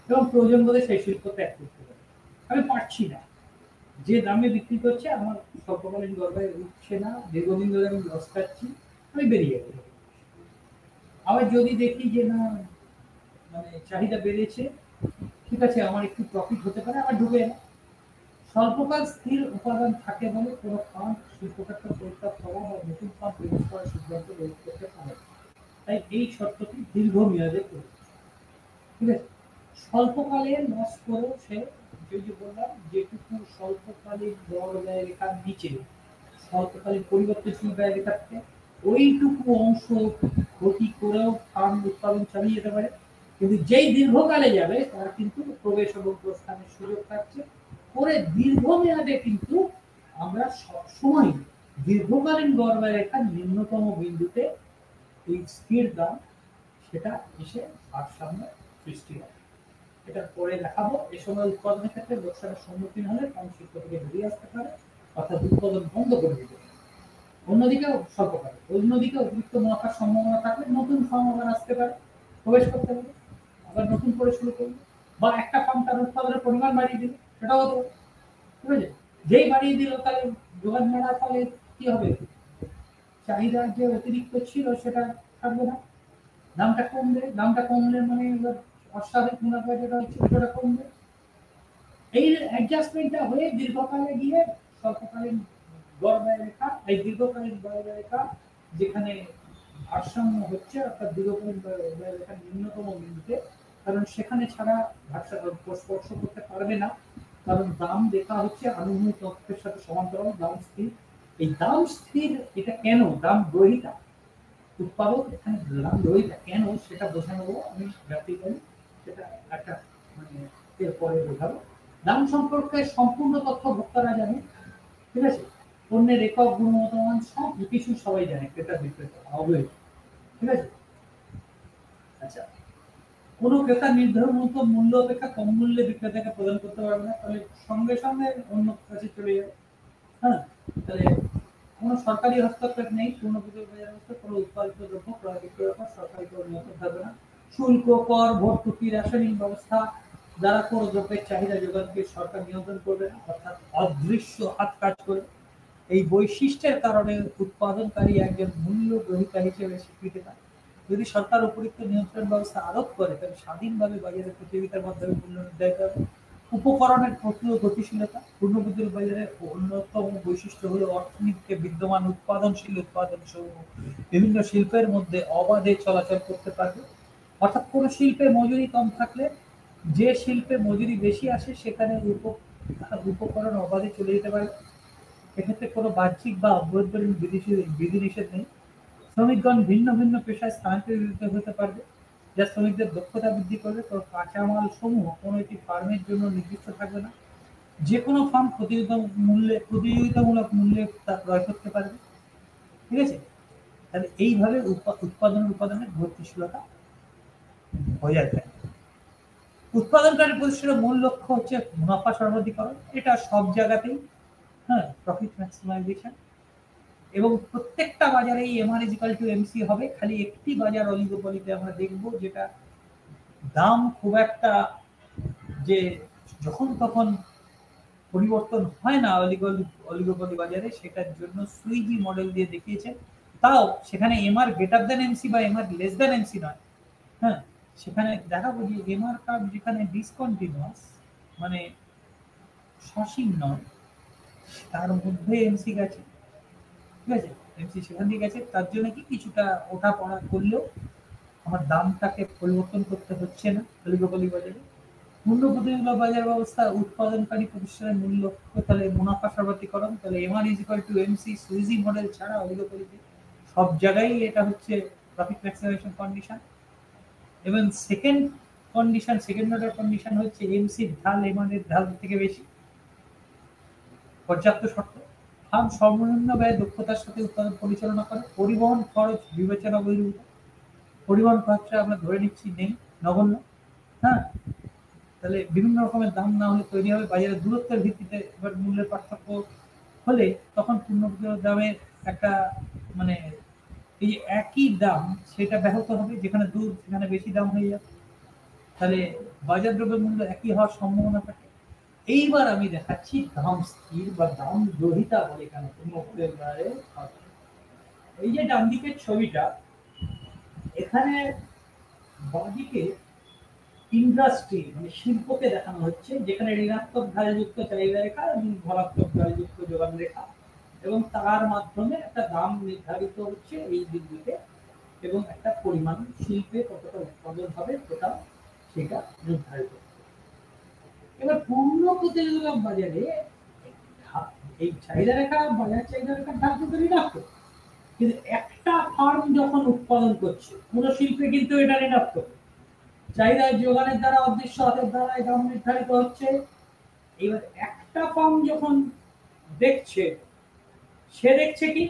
এবং প্রয়োজন বোধে সেই শিল্প ত্যাগ করতে পারে। আমি পারছি না, যে দামে বিক্রি করছে আমার স্বল্পকালীন দরকারে উঠছে না, দীর্ঘদিন ধরে আমি লস খাচ্ছি, আমি বেরিয়ে যাবো। আবার যদি দেখি যে না মানে চাহিদা বেড়েছে, ঠিক আছে আমার একটু প্রফিট হতে পারে, আবার ঢুকে এলাম। স্বল্পকাল স্থির উপাদান থাকে বলে কোনো ফান্ড শিল্পক্ষেত্র পরিত্যাগ করা বা নতুন ফান্ড প্রবেশ করার সিদ্ধান্ত গ্রহণ করতে পারে। তাই এই শর্তটি দীর্ঘমেয়াদে প্রযোজ্য। ঠিক আছে, স্বল্পকালে লস করেও সে যে বললাম যেটুকু স্বল্পকালীন বড় ব্যয় রেখার নিচে স্বল্পকালীন পরিবর্তনশীল ব্যয় রেখা থাকে ওইটুকু অংশ ক্ষতি করেও ফার্ম উৎপাদন চালিয়ে যেতে পারে। কিন্তু যেই দীর্ঘকালে যাবে তার কিন্তু প্রবেশ এবং প্রস্থানের সুযোগ থাকছে। পরে দীর্ঘমেয়াদে কিন্তু আমরা সবসময় দীর্ঘকালীন গড় ব্যয় রেখার নিম্নতম বিন্দুতে এই স্থির দাম সেটা এসে ভারসাম্য সৃষ্টি হয়। এটা পরে দেখাবো। এ সময় উৎপাদনের ক্ষেত্রে লোকসানের সম্মুখীন হলে ফার্ম শিল্প থেকে বেরিয়ে আসতে পারে, অর্থাৎ উৎপাদন বন্ধ করে দিতে পারে। অন্যদিকে স্বল্পকালে, অন্যদিকে অতিরিক্ত মুনাফার সম্ভাবনা থাকলে নতুন ফার্ম আবার আসতে পারে, প্রবেশ করতে পারে, আবার নতুন করে শুরু করবে, বা একটা ফার্ম তার উৎপাদনের পরিমাণ বাড়িয়ে দিল, সেটাও হতে পারে। ঠিক আছে, যেই বাড়িয়ে দিল তাহলে যোগান মেলার ফলে কি হবে, চাহিদা যে অতিরিক্ত ছিল সেটা থাকবে না, দামটা কমবে, দামটা কমলে মানে অস্বাভাবিক মুনাফা যেটা হচ্ছে সেটা কমবে। এই অ্যাডজাস্টমেন্টটা হয়ে দীর্ঘকালে গিয়ে স্বল্পকালীন গড় ব্যয় রেখা, এই দীর্ঘকালীন ব্যয় রেখা যেখানে ভারসাম্য হচ্ছে অর্থাৎ দীর্ঘকালীন ব্যয় রেখার নিম্নতম বিন্দুতে, কারণ সেখানে ছাড়া স্পর্শ করতে পারবে না, কারণ দাম দেখা হচ্ছে আনুভূমিক তথ্যের সাথে সমান্তরাল, দাম স্থির। এই দাম স্থির এটা কেন, দাম গ্রহিতা উৎপাদক এখানে দাম গ্রহিতা কেন সেটা বোঝানো আমি গ্রাফিক্যালি, সেটা একটা মানে এরপরে বোঝাবো। দাম সম্পর্কে সম্পূর্ণ তথ্য ভোক্তারা জানে, ঠিক আছে, পণ্যের একক গুণগত মান সব কিছু সবাই জানে, ক্রেতা বিক্রেতা অবৈধ। ঠিক আছে, আচ্ছা, কোন ক্রেতা নির্ধারণত মূল্য অপেক্ষা কম মূল্যে বিক্রেতাকে প্রদান করতে পারবে না, তাহলে সঙ্গে সঙ্গে অন্য কাছে চলে যাবে। হ্যাঁ, তাহলে কোনো সরকারি হস্তক্ষেপ নেই, পূর্ণবিদ্যুৎ বাজার ব্যবস্থা কোনো উৎপাদিত দ্রব্য ক্রয় বিক্রয়ের উপর সরকারি কোনো নিয়ন্ত্রণ থাকবে না। শুল্ক, কর, ভর্তুকি, রাসায়নিক ব্যবস্থা দ্বারা কোনো দ্রব্যের চাহিদা যোগানকে সরকার নিয়ন্ত্রণ করবে না, অর্থাৎ অদৃশ্য হাত কাজ করে। এই বৈশিষ্ট্যের কারণে উৎপাদনকারী একজন মূল্য গ্রহীতা হিসেবে স্বীকৃতি পায়। যদি সরকার উপযুক্ত নিয়ন্ত্রণ ব্যবস্থা আরোপ করে তাহলে স্বাধীনভাবে বাজারে প্রতিযোগিতার মাধ্যমে মূল্য নির্ধারিত হবে। উপকরণের প্রচুর গতিশীলতা, পূর্ণবিদ্যুৎ বাজারের অন্যতম বৈশিষ্ট্য হলো অর্থনীতিতে বিদ্যমান উৎপাদনশীল উৎপাদন সমূহ বিভিন্ন শিল্পের মধ্যে অবাধে চলাচল করতে পারবে। অর্থাৎ কোনো শিল্পে মজুরি কম থাকলে যে শিল্পে মজুরি বেশি আসে সেখানে উপকরণ অবাধে চলে যেতে পারে। এক্ষেত্রে কোনো বাহ্যিক বা অভ্যন্তরীণ বিধিনিষেধ নেই। শ্রমিকগণ ভিন্ন ভিন্ন পেশায় স্থানান্তরিত হতে পারবে, যা শ্রমিকদের দক্ষতা বৃদ্ধি করবে। তো কাঁচামাল সমূহ কোনো একটি ফার্মের জন্য নির্দিষ্ট থাকবে না, যে কোনো ফার্ম প্রতিযোগিতামূলক মূল্যে তা ক্রয় করতে পারবে। ঠিক আছে, তাহলে এইভাবে উৎপাদনের গতিশীলতা বজায় থাকে। উৎপাদনকারী প্রতিষ্ঠানের মূল লক্ষ্য হচ্ছে মুনাফা সর্বাধিকরণ, এটা সব জায়গাতেই, হ্যাঁ, প্রফিট ম্যাক্সিমাইজেশন। এবং প্রত্যেকটা বাজারেই MR=MC হবে, খালি একটি বাজার অলিগোপলিতে আমরা দেখব যেটা দাম খুব একটা যে যখন তখন পরিবর্তন হয় না অলিগোপলি বাজারে, সেটার জন্য সুইজি মডেল দিয়ে দেখিয়েছে। তাও সেখানে MR>MC বা MR>MC নয়। হ্যাঁ, সেখানে দেখাবো যে MR কার্ভ যেখানে ডিসকন্টিনিউয়াস মানে সসীম নয়, তার মধ্যে এমসি গেছে। ঠিক আছে, এমসি সেখান দিয়ে গেছে, তার জন্য কি কিছুটা ওঠা পড়া করলেও আমার দামটাকে পরিবর্তন করতে হচ্ছে না অলিগোপলি বাজারে। মূল্য প্রতিযোগিতা বাজার ব্যবস্থা উৎপাদনকারী প্রতিষ্ঠানের মূল্য লক্ষ্য, তাহলে মুনাফা সর্বাধিকরণ, তাহলে MR=MC সুইজি মডেল ছাড়া অলিগোপলিতে সব জায়গায় এটা হচ্ছে প্রফিট ম্যাক্সিমাইজেশন কন্ডিশন। এবং সেকেন্ড অর্ডার কন্ডিশন হচ্ছে এমসির ঢাল MR এর ঢাল থেকে বেশি। পর্যাপ্ত শর্ত, ফার্ম সর্বনিম্ন ব্যয় দক্ষতার সাথে উৎপাদন পরিচালনা করে। পরিবহন খরচ বিবেচনা বহির্ভূত, পরিবহন খরচা আমরা ধরে নিচ্ছি নেই, নগণ্য। হ্যাঁ, তাহলে বিভিন্ন রকমের দাম না হলে তৈরি হবে বাজারের দূরত্বের ভিত্তিতে। এবার মূল্যের পার্থক্য হলে তখন পূর্ণবিদ্যুৎ দামের একটা মানে এই যে একই দাম সেটা ব্যাহত হবে, যেখানে দূর সেখানে বেশি দাম হয়ে যাবে, তাহলে বাজার দ্রব্যের মূল্য একই হওয়ার সম্ভাবনা থাকে। এইবার আমি দেখাচ্ছি দাম স্থির বা দাম গ্রহিতা বলে কেন এই যে ডান দিকের ছবিটা, এখানে বাঁদিকে ইন্ডাস্ট্রি মানে শিল্পকে দেখানো হচ্ছে, যেখানে ঋণাত্মক ঢালযুক্ত চাহিদা রেখা এবং ধনাত্মক ঢালযুক্ত যোগান রেখা, এবং তার মাধ্যমে একটা দাম নির্ধারিত হচ্ছে এই বিন্দুতে, এবং একটা পরিমাণ শিল্পে কতটা উৎপাদন হবে সেটা নির্ধারিত। এবার পূর্ণ প্রতিযোগিতার বাজারে এই চাহিদা রেখা, বাজার চাহিদা রেখার ঢাল কিন্তু ঋণাত্মক, কিন্তু একটা ফার্ম যখন উৎপাদন করছে, পুরো শিল্পে কিন্তু এটা ঋণাত্মক, চাহিদা যোগানের দ্বারা অদৃশ্য হাতের দ্বারা দাম নির্ধারিত হচ্ছে। এবার একটা ফার্ম যখন দেখছে, সে দেখছে কি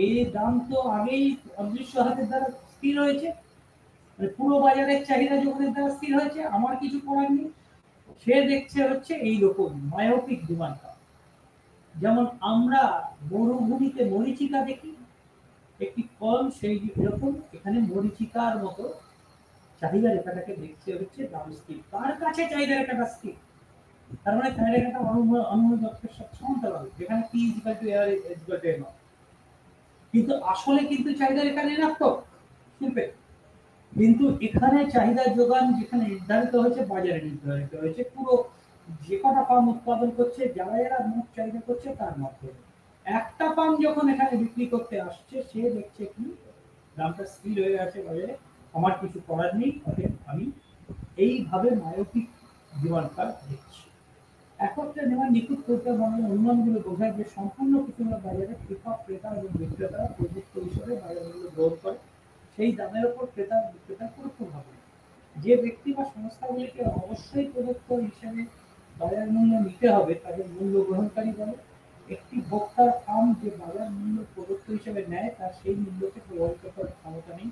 এই দাম তো আগেই অদৃশ্য হাতের দ্বারা স্থির হয়েছে, মানে পুরো বাজারের চাহিদা যোগানের দ্বারা স্থির হয়েছে, আমার কিছু করার নেই। সে দেখছে হচ্ছে এইরকম মায়োপিক ডিমান্ড। যেমন আমরা মরুভূমিতে মরীচিকা দেখি, একটি ফল সেই এরকম এখানে মরীচিকার মতো চাহিদা রেখাটাকে দেখছে হচ্ছে দাম স্থির, তার কাছে চাহিদা রেখাটা স্থির, তার মানে চাহিদা রেখাটা অনুমোদকের সাথে সমান্তরাল, যেখানে P = R = M। কিন্তু আসলে কিন্তু চাহিদা রেখা ঋণাত্মক শিল্পে, কিন্তু এখানে চাহিদা যোগান যেখানে নির্ধারিত হয়েছে, বাজারে নির্ধারিত হয়েছে পুরো যে কটা ফার্ম উৎপাদন করছে, যারা যারা মোট চাহিদা করছে তার মাধ্যমে। একটা ফার্ম যখন এখানে বিক্রি করতে আসছে, সে দেখছে কি দামটা স্থির হয়ে আছে বাজারে, আমার কিছু করার নেই, আমি এইভাবে মায়োপিক ডিমান্ড কার্ভ দেখছি। একত্রে নেওয়া নিখুঁত করতে মানে অনুমানগুলো বোঝায় যে সম্পূর্ণ কুসুমের বাজারে পৃথক ক্রেতা এবং বিক্রেতারা প্রযুক্ত হিসেবে বাজার মূল্য গ্রহণ করে, সেই দামের উপর ক্রেতা বিক্রেতার কোনো প্রভাব নেই। যে ব্যক্তি বা সংস্থাগুলিকে অবশ্যই প্রদত্ত হিসেবে বাজার মূল্য নিতে হবে তাদের মূল্য গ্রহণকারী বলে। একটি ভোক্তার ফার্ম যে বাজার মূল্য প্রদত্ত হিসেবে নেয়, তার সেই মূল্যকে প্রভাবিত করার ক্ষমতা নেই।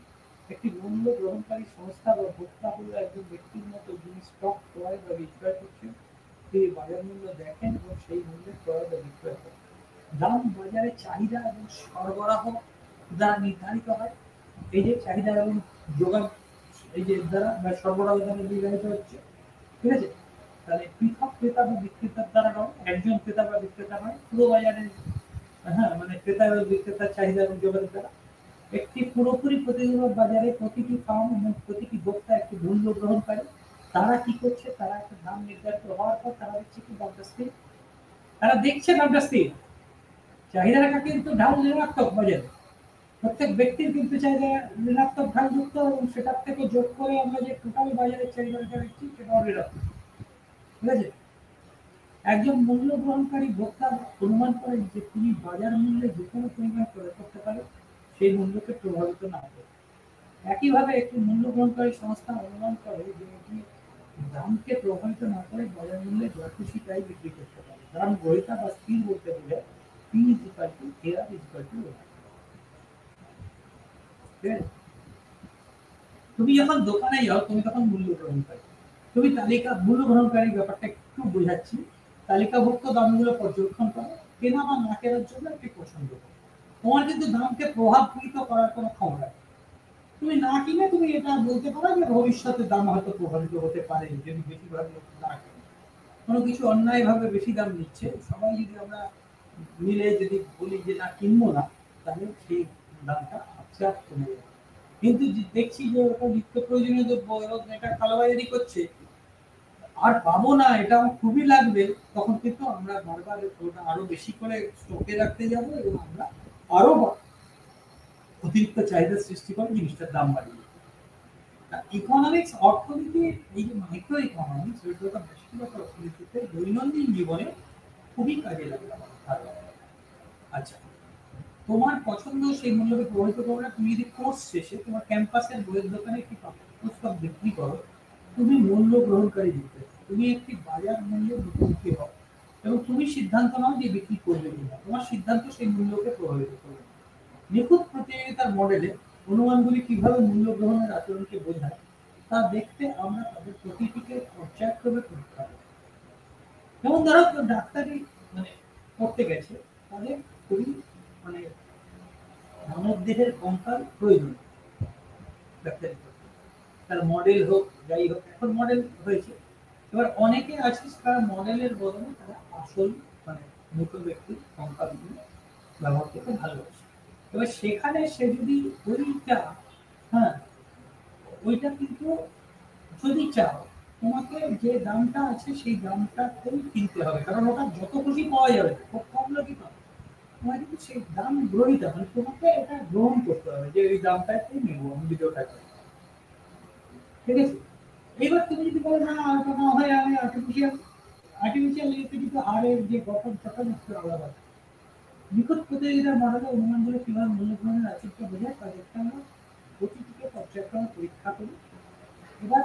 একটি মূল্য গ্রহণকারী সংস্থা বা ভোক্তা হলো একজন ব্যক্তির মতো, যিনি স্টক ক্রয় বা বিক্রয় করছেন, তিনি বাজার মূল্য দেখেন এবং সেই মূল্যে ক্রয় বা বিক্রয় করেন। দাম বাজারে চাহিদা এবং সরবরাহ দ্বারা নির্ধারিত হয়। এই যে চাহিদা এবং যোগান এই যে দ্বারা বা সরবরাহ দ্বারা নির্ধারিত হচ্ছে, ঠিক আছে? তাহলে পৃথক ক্রেতা বা বিক্রেতার দ্বারা নয়, একজন ক্রেতা বা বিক্রেতা নয়, পুরো বাজারে মানে ক্রেতা এবং বিক্রেতার চাহিদা এবং যোগানের দ্বারা। একটি পুরোপুরি প্রতিযোগিতার বাজারে প্রতিটি ফার্ম এবং প্রতিটি ভোক্তা একটি মূল্য গ্রহণকারী। তারা কি করছে, তারা একটা দাম নির্ধারিত হওয়ার পর তারা দেখছে কি দামটা স্থির, তারা দেখছে দামটা স্থির। চাহিদা রেখা কিন্তু ঢাল ঋণাত্মক বাজারে, প্রত্যেক ব্যক্তির কিন্তু চাহিদা ঋণাত্মক ঢাল যুক্ত, এবং সেটার থেকে যোগ করে আমরা যে টোটাল বাজারের চাহিদা রেখা দেখছি সেটাও ঋণাত্মক, ঠিক আছে? একজন মূল্য গ্রহণকারী ভোক্তা অনুমান করেন যে তিনি বাজার মূল্যে যে কোনো পরিমাণ ক্রয় করতে পারে, সেই মূল্যকে প্রভাবিত না করে। একইভাবে একটি মূল্য গ্রহণকারী সংস্থা অনুমান করে যে এটি দামকে প্রভাবিত না করে বাজার মূল্যে যা খুশি তাই বিক্রি করতে পারে। দাম গ্রহীতা বা স্থির বলতে বোঝায় P = R = O। তুমি যখন দোকানে যাও, তুমি তখন মূল্য গ্রহণকারী, তুমি তালিকা মূল্য গ্রহণকারী ব্যাপারটা একটু বোঝাচ্ছি। তালিকাভুক্ত দামগুলো পর্যবেক্ষণ করো, কেনা বা না কেনার জন্য একটি পছন্দ করো। তোমার কিন্তু দামকে প্রভাবিত করার কোনো ক্ষমতা নেই। তুমি না কিনে তুমি এটা বলতে পারো যে ভবিষ্যতে দাম হয়তো প্রভাবিত হতে পারে, যদি বেশিরভাগ লোক না কিনে। কোনো কিছু অন্যায়ভাবে বেশি দাম নিচ্ছে, সবাই যদি আমরা মিলে যদি বলি যে না কিনবো না, তাহলে সেই দামটা আপসে আপ কমে যাবে। কিন্তু দেখছি যে ওটা নিত্য প্রয়োজনীয় দ্রব্য এবং এটা কালোবাজারি করছে, আর পাবো না, এটা আমার খুবই লাগবে, তখন কিন্তু আমরা বারবার ওটা আরো বেশি করে স্টকে রাখতে যাবো এবং আমরা আরো অতিরিক্ত চাহিদা সৃষ্টি করে জিনিসটার দাম বাড়িয়ে। ইকোনমিক্স, অর্থনীতি, এই যে মাইক্রো ইকোনমিক্স, এটা ব্যক্তিগত অর্থনীতিতে দৈনন্দিন জীবনে খুবই কাজে লাগে। আচ্ছা, তোমার পছন্দ সেই মূল্যকে প্রভাবিত করবে না। তুমি যদি কোর্স শেষে তোমার ক্যাম্পাসের বইয়ের দোকানে একটি পুস্তক বিক্রি করো, তুমি মূল্য গ্রহণকারী বিক্রেতা, তুমি একটি বাজার মূল্যের মুখোমুখি হও এবং তুমি সিদ্ধান্ত নাও যে বিক্রি করবে কিনা। তোমার সিদ্ধান্ত সেই মূল্যকে প্রভাবিত করবে। নিখুঁত প্রতিযোগিতার মডেলে অনুমানগুলি কিভাবে মূল্য গ্রহণের আচরণকে বোঝায় তা দেখতে আমরা তাদের প্রতিটিকে পর্যায়ক্রমে পরীক্ষা করি। যেমন ধরো ডাক্তারি মানে পড়তে গেছে, তাদের খুবই মানে মানব দেহের কঙ্কাল প্রয়োজন ডাক্তারি করতে, তার মডেল হোক যাই হোক, এখন মডেল হয়েছে। এবার অনেকে আছে তারা মডেলের বদলে তারা আসল মানে মৃত ব্যক্তির কঙ্কালগুলো ব্যবহার করতে ভালোবাসে। এবার সেখানে সে যদি ওইটা, হ্যাঁ ওইটা কিন্তু যদি চাও তোমাকে যে দামটা আছে সেই দামটাতেই কিনতে হবে, কারণ ওটা যত খুশি পাওয়া যাবে, খুব কম লোকই পাবে। তোমার কিন্তু সেই দাম গ্রহিত, মানে তোমাকে এটা গ্রহণ করতে হবে যে এই দামটাতেই নেবো আমি ভিডিওটা করি, ঠিক আছে। এবার তুমি যদি বলো না ওটা না হয় আমি আর্টিফিশিয়াল, আর্টিফিশিয়াল ইয়েতে কিন্তু হাড়ের যে গঠন তখন একটু আলাদা। নিখুঁত প্রতিযোগিতার মডেলে অনুমানগুলো কিভাবে মূল্য গ্রহণের রাশিটা বোঝায় তা দেখতে আমরা প্রতিটিকে পর্যায়ক্রমে পরীক্ষা করি। এবার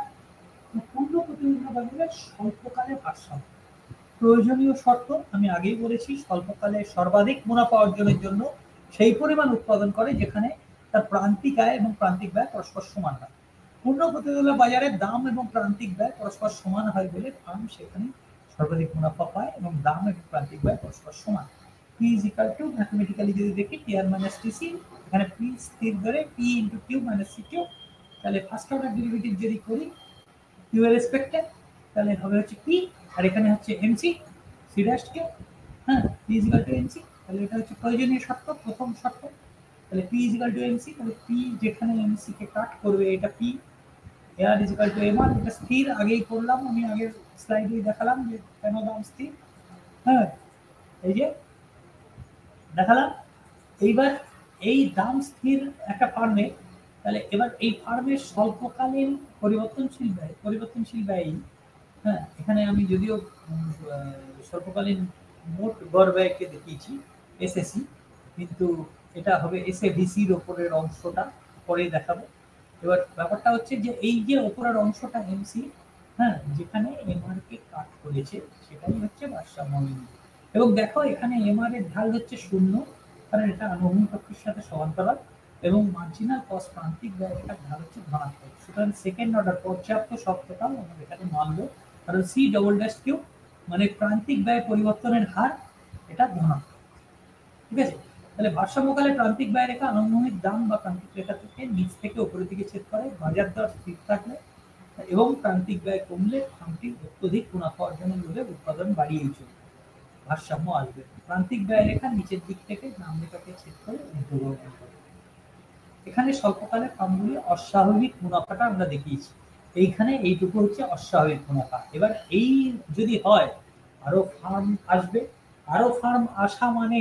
পূর্ণ প্রতিযোগিতা বাজারে স্বল্পকালে ভারসাম্য প্রয়োজনীয় শর্ত আমি আগেই বলেছি, স্বল্পকালে সর্বাধিক মুনাফা অর্জনের জন্য সেই পরিমাণ উৎপাদন করে যেখানে তার প্রান্তিক আয় এবং প্রান্তিক ব্যয় পরস্পর সমান হয়। পূর্ণ প্রতিযোগিতা বাজারে দাম এবং প্রান্তিক ব্যয় পরস্পর সমান হয় বলে ফার্ম সেখানে সর্বাধিক মুনাফা পায় এবং দাম এবং প্রান্তিক ব্যয় পরস্পর সমান। P is equal to mathematically যদি দেখি TR minus TC, এখানে P স্থির ধরে P into Q minus CQ, তাহলে ফার্স্ট অর্ডার ডেরিভেটিভ যদি করি Q এর রেসপেক্টে তাহলে হবে হচ্ছে P, আর এখানে হচ্ছে MC C dash Q, হ্যাঁ P is equal to MC, তাহলে এটা হচ্ছে প্রয়োজনীয় শর্ত, প্রথম শর্ত। তাহলে P is equal to MC, তাহলে P যেখানে MC কে কাট করবে এটা P, AR is equal to MR, এটা স্থির আগেই করলাম, আমি আগের স্লাইডেই দেখালাম যে কেন দাম স্থির, হ্যাঁ এই যে দেখালাম। এইবার এই দাম স্থির একটা ফার্মে, তাহলে এবার এই ফার্মের স্বল্পকালীন পরিবর্তনশীল ব্যয়, হ্যাঁ এখানে আমি যদিও স্বল্পকালীন মোট গড় ব্যয়কে দেখিয়েছি এসএসি, কিন্তু এটা হবে এসএভিসির ওপরের অংশটা পরে দেখাবো। এবার ব্যাপারটা হচ্ছে যে এই যে ওপরের অংশটা এমসি, হ্যাঁ যেখানে এমআর কে কাট করেছে সেটাই হচ্ছে ভারসাম্য বিন্দু। এবং দেখো এখানে এমআর এর ঢাল হচ্ছে 0, কারণ এটা আনুভূমিক অক্ষের সাথে সমান্তরাল, এবং মার্জিনাল কস্ট প্রান্তিক ব্যয়ের ঢাল হচ্ছে ধনাত্মক। সুতরাং সেকেন্ড অর্ডার পর্যাপ্ত শর্তটাও আমরা এখানে মানবো, কারণ সি ডবল ড্যাশ কিউ মানে প্রান্তিক ব্যয় পরিবর্তনের হার এটা ধনাত্মক, ঠিক আছে। তাহলে ভারসাম্যকালে প্রান্তিক ব্যয় রেখা আনুভূমিক দাম বা প্রান্তিক রেখা থেকে নিচ থেকে উপরের দিকে ছেদ করে, বাজার দর স্থির থাকলে এবং প্রান্তিক ব্যয় কমলে ফার্মটি অত্যধিক মুনাফা অর্জনের লোভে উৎপাদন বাড়িয়েই চলবে, ভারসাম্য আসবে। প্রান্তিক ব্যয় রেখা নিচের দিক থেকে দাম রেখাকে ছেদ করে ঊর্ধ্বগমন করে। এখানে স্বল্পকালে ফার্মগুলি অস্বাভাবিক মুনাফাটা আমরা দেখিয়েছি, এইখানে এইটুকু হচ্ছে অস্বাভাবিক মুনাফা। এবার এই যদি হয় আরো ফার্ম আসবে, আরো ফার্ম আসা মানে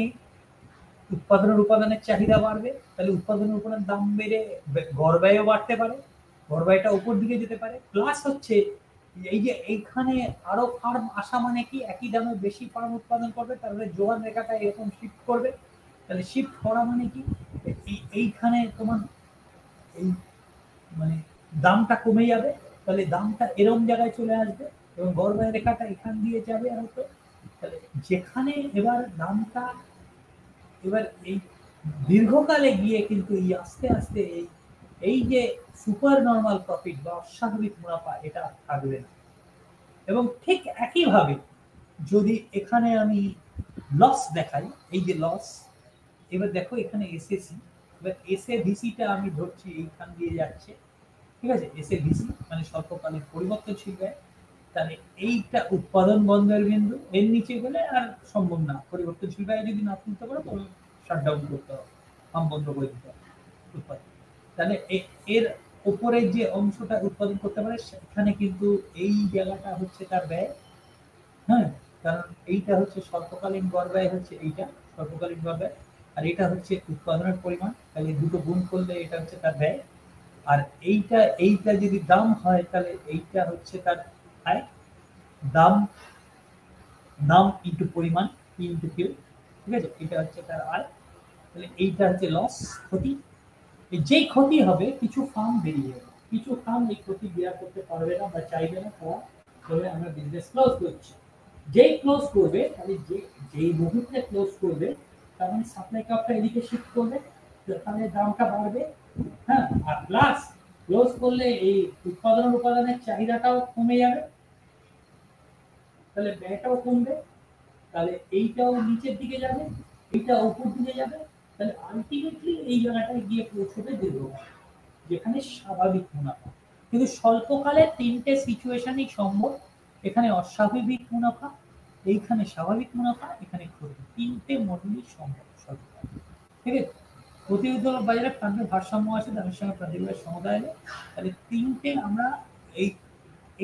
উৎপাদনের চাহিদা বাড়বে, তাহলে উৎপাদনের উপর দাম বেড়ে গড় ব্যয়ও বাড়তে পারে, গড় ব্যয়টা উপর দিকে যেতে পারে। প্লাস হচ্ছে এই যে এইখানে আরো ফার্ম আসা মানে কি একই দামে বেশি ফার্ম উৎপাদন করবে, তাহলে জোয়ান রেখাটা এরকম শিফট করবে, তাহলে শিফট করা মানে কি এইখানে তোমার এই মানে দামটা কমে যাবে, তাহলে দামটা এরকম জায়গায় চলে আসবে এবং গড় ব্যয় রেখাটা এখান দিয়ে যাবে হয়তো, তাহলে যেখানে এবার দামটা এবার এই দীর্ঘকালে গিয়ে কিন্তু এই আস্তে আস্তে এই যে সুপার নরমাল প্রফিট বা অস্বাভাবিক মুনাফা এটা থাকবে না। এবং ঠিক একইভাবে যদি এখানে আমি লস দেখাই, এই যে লস, এবার দেখো এখানে এসএসি, এবার এসএভিসিটা আমি ধরছি এইখান দিয়ে যাচ্ছে, ঠিক আছে। এসএভিসি মানে স্বল্পকালীন পরিবর্তনশীল ব্যয়, তাহলে এইটা উৎপাদন বন্ধের বিন্দু, এর নিচে গেলে আর সম্ভব না, পরিবর্তনশীল ব্যয় যদি না তুলতে পারো তবে শাটডাউন করতে হবে, ফার্ম বন্ধ করে দিতে হবে উৎপাদন। তাহলে এর উপরে যে অংশটা উৎপাদন করতে পারে সেখানে কিন্তু এই জায়গাটা হচ্ছে তার ব্যয়, হ্যাঁ কারণ এইটা হচ্ছে স্বল্পকালীন গড় ব্যয়, হচ্ছে এইটা স্বল্পকালীন গড় ব্যয়, আর এটা হচ্ছে উৎপাদনের পরিমাণ, তাহলে দুটো গুণ করলে এটা হচ্ছে তার ব্যয়। আর এইটা যদি দাম হয় তাহলে এইটা হচ্ছে তার আয়, দাম ইনটু পরিমাণ পি ইনটু কিউ, ঠিক আছে, এটা হচ্ছে তার আয়। তাহলে এইটা হচ্ছে লস, ক্ষতি। যেই ক্ষতি হবে কিছু ফার্ম বেরিয়ে যাবে, কিছু ফার্ম এই ক্ষতি বেয়ার করতে পারবে না বা চাইবে না, তবে আমরা বিজনেস ক্লোজ করছি। যেই ক্লোজ করবে তাহলে যেই মুহূর্তে ক্লোজ করবে তার মানে সাপ্লাই কাপটা এদিকে শিফট করবে, তাহলে দামটা বাড়বে, হ্যাঁ। আর প্লাস ক্লোজ করলে এই উৎপাদনের চাহিদাটাও কমে যাবে, তাহলে ব্যয়টাও কমবে, তাহলে এইটাও নিচের দিকে যাবে, এইটা উপর দিকে যাবে, তাহলে আলটিমেটলি এই জায়গাটায় গিয়ে পৌঁছবে দীর্ঘকাল, যেখানে স্বাভাবিক মুনাফা। কিন্তু স্বল্পকালে তিনটে সিচুয়েশনই সম্ভব, এখানে অস্বাভাবিক মুনাফা, এইখানে স্বাভাবিক মুনাফা, এখানে ক্ষতি, তিনটে মডেলই সম্ভব স্বল্পকালে, ঠিক আছে। প্রতিনিধিত্ব বাজারে প্রান্তিক ভারসাম্য আছে, দামের সঙ্গে প্রান্তিক ব্যয়ের সমতায় এলে তাহলে তিনটে আমরা এই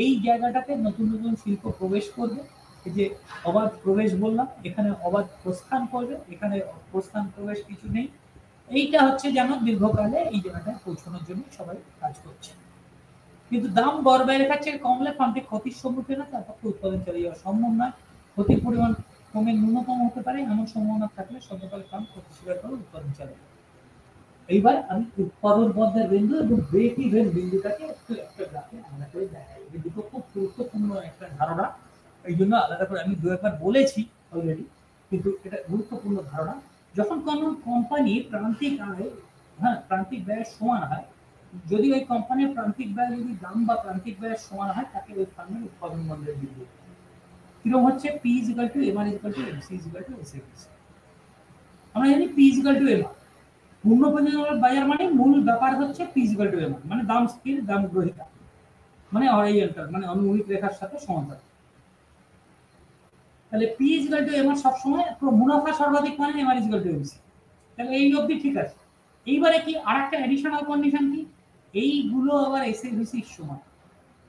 এই জায়গাটাতে নতুন নতুন শিল্প প্রবেশ করবে। এই যে অবাধ প্রবেশ বললাম, এখানে অবাধ প্রস্থান করবে, এখানে প্রস্থান প্রবেশ কিছু নেই। এইটা হচ্ছে যেন দীর্ঘকালে এই জায়গাটায় পৌঁছানোর জন্য সবাই কাজ করছে। কিন্তু দাম গড় ব্যয় রেখার চেয়ে কমলে প্রান্তিক ক্ষতির সম্মুখীন হয়, তার পক্ষে উৎপাদন চালিয়ে যাওয়া সম্ভব নয়। ক্ষতির পরিমাণ কমে ন্যূনতম হতে পারে, এমন সম্ভাবনা থাকলে সর্বকাল প্রাণ ক্ষতি স্বীকার করে উৎপাদন চালাবে। এইবার আমি উৎপাদন পর্যায়ের বিন্দু এবং ব্রেক ইভেন বিন্দুটাকে একটু একটা গ্রাফে আলাদা করে দেখাই। এই দুটো খুব গুরুত্বপূর্ণ একটা ধারণা, এই জন্য আলাদা করে আমি দু একবার বলেছি অলরেডি, কিন্তু এটা গুরুত্বপূর্ণ ধারণা। যখন কোনো কোম্পানি প্রান্তিক আয় প্রান্তিক ব্যয়ের সমান হয়, যদি ওই কোম্পানির প্রান্তিক ব্যয় যদি দাম বা প্রান্তিক ব্যয়ের সমান হয়, তাকে ওই ফার্মের উৎপাদন মন্ডলের বিন্দু। কিরকম হচ্ছে? P = MR = MC = SABC। আমরা জানি P = MR, পূর্ণ বাজার মানে মূল ব্যাপার হচ্ছে P = MR, মানে দাম স্থির, দাম গ্রহিতা, মানে হরাইজন্টাল, মানে অনুভূমিক রেখার সাথে সমান্তরাল। তাহলে P = MR সব সময় মুনাফা সর্বাধিক মানে MR = MC। তাহলে এই অবধি ঠিক আছে। এইবারে কি আরেকটা এডিশনাল কন্ডিশন কি? এইগুলো আবার SABC এর সমান,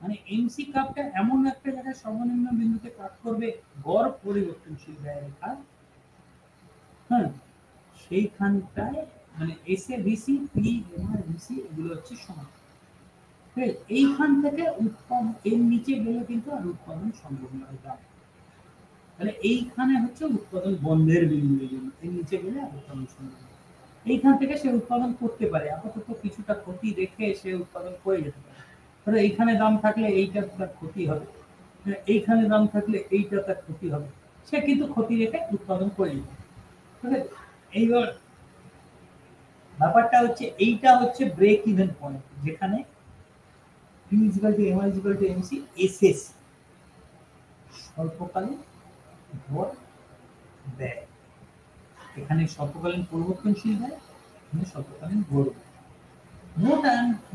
মানে MC কাপটা এমন একটা জায়গায় সর্বনিম্ন বিন্দুতে কাট করবে গড় পরিবর্তনশীল ব্যয় রেখা, সেইখানটায় মানে SABC, PMR, MC এগুলো হচ্ছে সমান। এইখান থেকে উৎপাদন এর নিচে গেলে কিন্তু আর উৎপাদন সম্ভব নয়। তাহলে এইখানে হচ্ছে উৎপাদন বন্ধের বিন্দু, এই জন্য এর নিচে গেলে আর উৎপাদন সম্ভব নয়। এইখান থেকে সে উৎপাদন করতে পারে, আপাতত কিছুটা ক্ষতি রেখে সে উৎপাদন করে যেতে পারে। ধরো এইখানে দাম থাকলে এইটা তার ক্ষতি হবে, এইখানে দাম থাকলে এইটা তার ক্ষতি হবে, সে কিন্তু ক্ষতি রেখে উৎপাদন করে যেতে পারে। এইবার ব্যাপারটা হচ্ছে এইটা হচ্ছে ব্রেক ইভেন পয়েন্ট, যেখানে P = MR = MC SS স্বল্পকালীন গড় ব্যয়। এখানে স্বল্পকালীন পরিবর্তনশীল ব্যয়, এখানে স্বল্পকালীন গড় ব্যয়।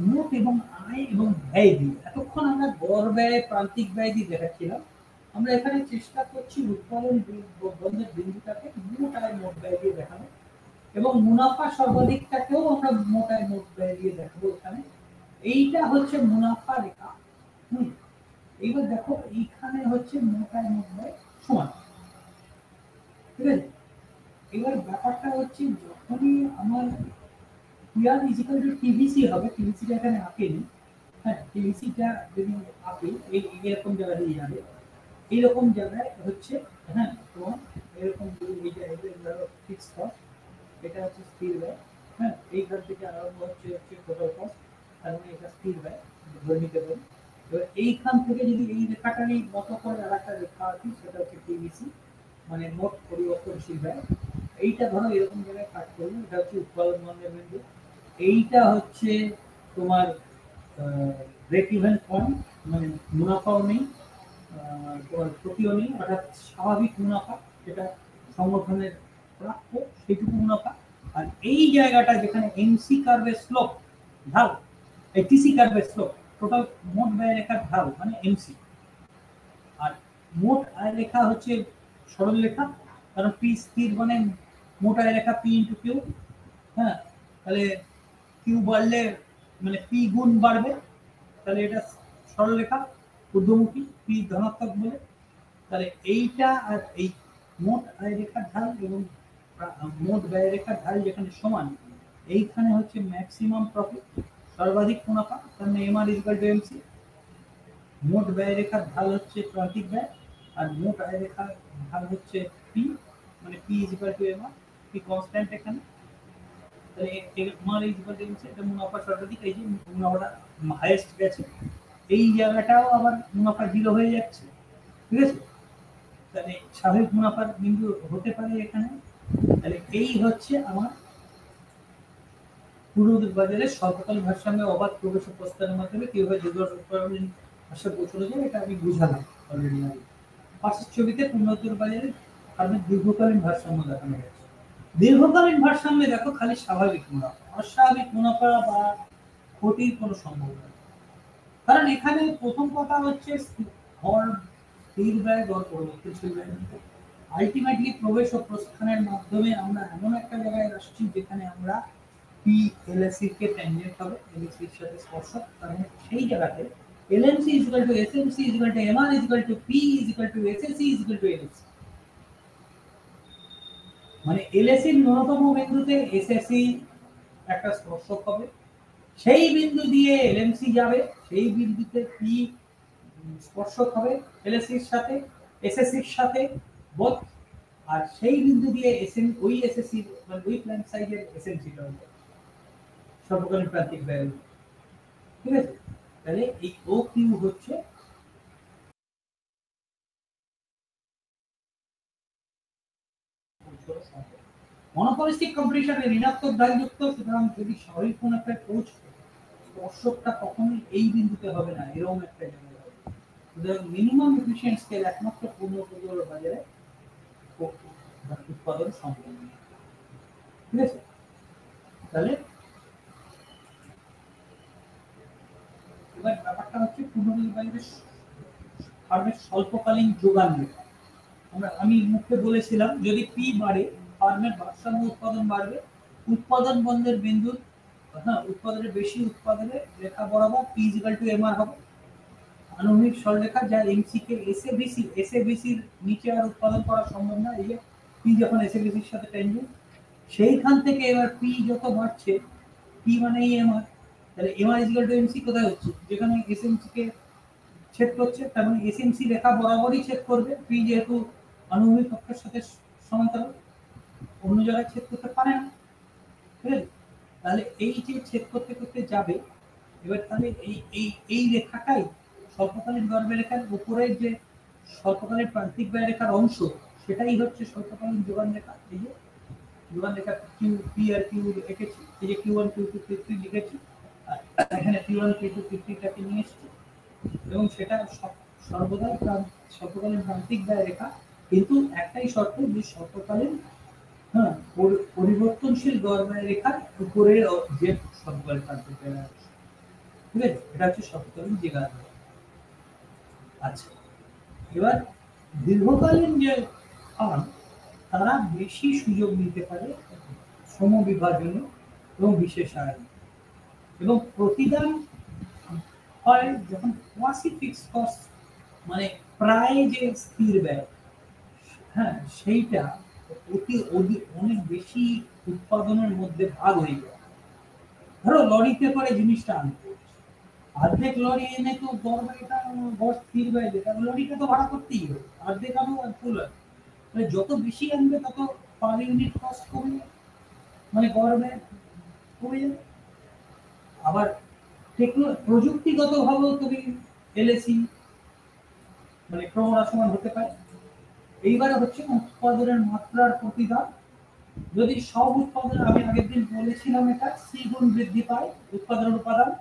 মোট এবং আয় এবং ব্যয় দিয়ে এতক্ষণ আমরা গড় ব্যয়, প্রান্তিক ব্যয় দিয়ে দেখাচ্ছিলাম। আমরা এখানে চেষ্টা করছি উৎপাদন বন্ধের বিন্দুটাকে মোট আয় মোট ব্যয় দিয়ে দেখানো, এবং মুনাফা সর্বাধিকটাকেও আমরা মোট আয় মোট ব্যয় দিয়ে দেখাবো এখানে। এইটা হচ্ছে মুনাফা রেখা। এইবার দেখো এইখানে হচ্ছে মোট আয় মোট ব্যয় সমান, ঠিক আছে? এবার ব্যাপারটা হচ্ছে যখনই আমার PR = TVC হবে, TVC-টা এখানে আঁকেনি, TVC-টা যদি আঁকে এইরকম জায়গায় দিয়ে যাবে, এইরকম জায়গায় হচ্ছে তোমার এরকম এই জায়গায় ফিক্সড কস্ট, এটা হচ্ছে স্থির ব্যয়, এইখান থেকে আরম্ভ হচ্ছে টোটাল কস্ট, তার মানে এটা স্থির ব্যয় ধরে নিতে পারি। এবার এইখান থেকে যদি এই রেখাটারই মতো করে আরেকটা রেখা আঁকি, সেটা হচ্ছে TVC, মানে মোট পরিবর্তনশীল ব্যয়। এইটা ধরো এরকম জায়গায় কাট করবো, এটা হচ্ছে উৎপাদন বন্ধের বিন্দু, এইটা হচ্ছে তোমার ব্রেক ইভেন পয়েন্ট, মানে মুনাফাও নেই, তোমার ক্ষতিও নেই, অর্থাৎ স্বাভাবিক মুনাফা, যেটা সংগঠনের প্রাপ্য সেইটুকু মুনাফা। আর এই জায়গাটা যেখানে এমসি কার্ভের স্লোপ, ঢাল, এই টিসি কার্ভের স্লোপ, টোটাল মোট ব্যয় রেখার ঢাল মানে এমসি, আর মোট আয় রেখা হচ্ছে সরল রেখা, কারণ পি স্থির মানে মোট আয় রেখা P × Q। তাহলে কিউ বাড়লে মানে পি গুণ বাড়বে, তাহলে এটা সরল রেখা ঊর্ধ্বমুখী, পি ধনাত্মক বলে। তাহলে এইটা আর এই মোট আয় রেখার ঢাল এবং মোট ব্যয় রেখার ঢাল যেখানে সমান, এইখানে হচ্ছে ম্যাক্সিমাম প্রফিট, সর্বাধিক মুনাফা, কারণ MR = MC। মোট ব্যয় রেখার ঢাল হচ্ছে প্রান্তিক ব্যয়, আর মোট আয় রেখার ঢাল হচ্ছে P, মানে P = MR, P কনস্ট্যান্ট এখানে। তাহলে MR = MC, এটা মুনাফা সর্বাধিক, এই যে মুনাফাটা হাইয়েস্ট গেছে, এই জায়গাটাও আবার মুনাফা 0 হয়ে যাচ্ছে, ঠিক আছে? তাহলে স্বাভাবিক মুনাফার বিন্দু হতে পারে এখানে। তাহলে এই হচ্ছে আমার পুরোদূর বাজারে স্বল্পকালীন ভারসাম্যে অবাধ প্রবেশ ও প্রস্থানের মাধ্যমে কিভাবে দীর্ঘকালীন ভারসাম্য পৌঁছানো যায়, এটা আমি বুঝালাম অলরেডি আগে। পাশের ছবিতে পুরোদূর বাজারে কারণে দীর্ঘকালীন ভারসাম্য দেখানো গেছে। দীর্ঘকালীন ভারসাম্যে দেখো খালি স্বাভাবিক মুনাফা, অস্বাভাবিক মুনাফা বা ক্ষতির কোনো সম্ভাবনা নেই। কারণ এখানে প্রথম কথা হচ্ছে গড় স্থির ব্যয়, গড় পরিবর্তনশীল ব্যয়। আলটিমেটলি প্রবেশ ও প্রস্থানের মাধ্যমে আমরা এমন একটা জায়গায় আসছি যেখানে আমরা পি এলএসি কে ট্যানজেন্ট হবে, এলএসি এর সাথে স্পর্শক, তাহলে সেই জায়গাতে LMC is equal two SMC is equal two MR is equal two P is equal two SSC is equal two LAC. মানে এলএসি ন্যূনতম বিন্দুতে এসএসসি একটা স্পর্শক হবে, সেই বিন্দু দিয়ে এলএমসি যাবে, সেই বিন্দুতে পি স্পর্শক হবে এলএসসি এর সাথে, এসএসসি এর সাথে বোথ, আর সেই বিন্দু দিয়ে এসএম ওই এসএসসি মানে ওই প্ল্যান সাইডের এসএমসি টা হবে সর্বকালীন প্রান্তিক ব্যয়। ঠিক আছে, তাহলে এই ও কিউ হচ্ছে মনোপলিস্টিক কম্পিটিশনে ঋণাত্মক দায়যুক্ত, সুতরাং যদি স্বাভাবিক কোন একটা কোচ স্পর্শকটা কখনোই এই বিন্দুতে হবে না, এরকম একটা জায়গায় হবে। সুতরাং মিনিমাম এফিশিয়েন্ট স্কেল একমাত্র পূর্ণ প্রযোজ্য বাজারে উৎপাদন সম্ভব। ঠিক আছে, তাহলে এবার ব্যাপারটা হচ্ছে পূর্ণপ্রযোজ্য বাজারে ফার্মের স্বল্পকালীন যোগান রেখা। আমি মুখে বলেছিলাম যদি পি বাড়ে ফার্মের ভারসাম্য উৎপাদন বাড়বে, উৎপাদন বন্ধের বিন্দু উৎপাদনের বেশি উৎপাদনের রেখা বরাবর P is equal two MR হবে, আনুভূমিক সরলরেখা যা এমসি কে এসএবিসির নিচে আর উৎপাদন করা সম্ভব না। এই যে পি যখন এসএবিসির সাথে ট্যানজেন্ট, সেইখান থেকে এবার পি যত বাড়ছে, পি মানে এমআর, তাহলে MR is equal to MC কোথায় হচ্ছে, যেখানে এসএমসি কে ছেদ করছে, তার মানে এসএমসি রেখা বরাবরই ছেদ করবে, পি যেহেতু আনুভূমিক অক্ষের সাথে সমান্তরাল, অন্য জায়গায় ছেদ করতে পারে না। ঠিক আছে, তাহলে এই যে ছেদ করতে করতে যাবে, এবার তাহলে এই রেখাটাই স্বল্পকালীন গড় রেখার উপরের যে স্বল্পকালীন প্রান্তিক ব্যয় রেখার অংশ, সেটাই হচ্ছে স্বল্পকালীন যোগান রেখা। এই যে যোগান রেখা কিউ পি আর কিউ লিখেছি, এই যে Q one Q two Q three লিখেছি, এখানে Q one Q two Q থ্রিটাকে নিয়ে এসেছি, এবং সেটা সর্বদা স্বল্পকালীন প্রান্তিক ব্যয় রেখা, কিন্তু একটাই শর্ত যে স্বল্পকালীন পরিবর্তনশীল গড় ব্যয় রেখার উপরের যে স্বল্পকালীন প্রান্তিক ব্যয় রেখা। ঠিক আছে, এটা হচ্ছে স্বল্পকালীন যে গড়। আচ্ছা, এবার দীর্ঘকালীন যে ফার্ম, তারা বেশি সুযোগ নিতে পারে সমবিভাজনে এবং বিশেষ আয়, এবং প্রতিদান হয় যখন কোয়াসি ফিক্সড কস্ট মানে প্রায় যে স্থির ব্যয়, সেইটা অনেক বেশি উৎপাদনের মধ্যে ভাগ হয়ে যায়। ধরো লরিতে করে জিনিসটা আনতে, অর্ধেক লরি এনে তো গড় স্থির ব্যয় যেটা, লরিটা তো ভাড়া করতেই হবে, অর্ধেক আনো আর ফুল হয়, মানে যত বেশি আনবে তত পার ইউনিট কস্ট কমে যাবে, মানে গড় ব্যয় কমে যাবে। আবার প্রযুক্তিগত ভাবেও তুমি এলএসি মানে ক্রমহ্রাসমান হতে পারে। এইবারে হচ্ছে উৎপাদনের মাত্রার প্রতিদান। যদি সব উৎপাদন, আমি আগের দিন বলেছিলাম এটা সি গুণ বৃদ্ধি পায় উৎপাদনের উপাদান,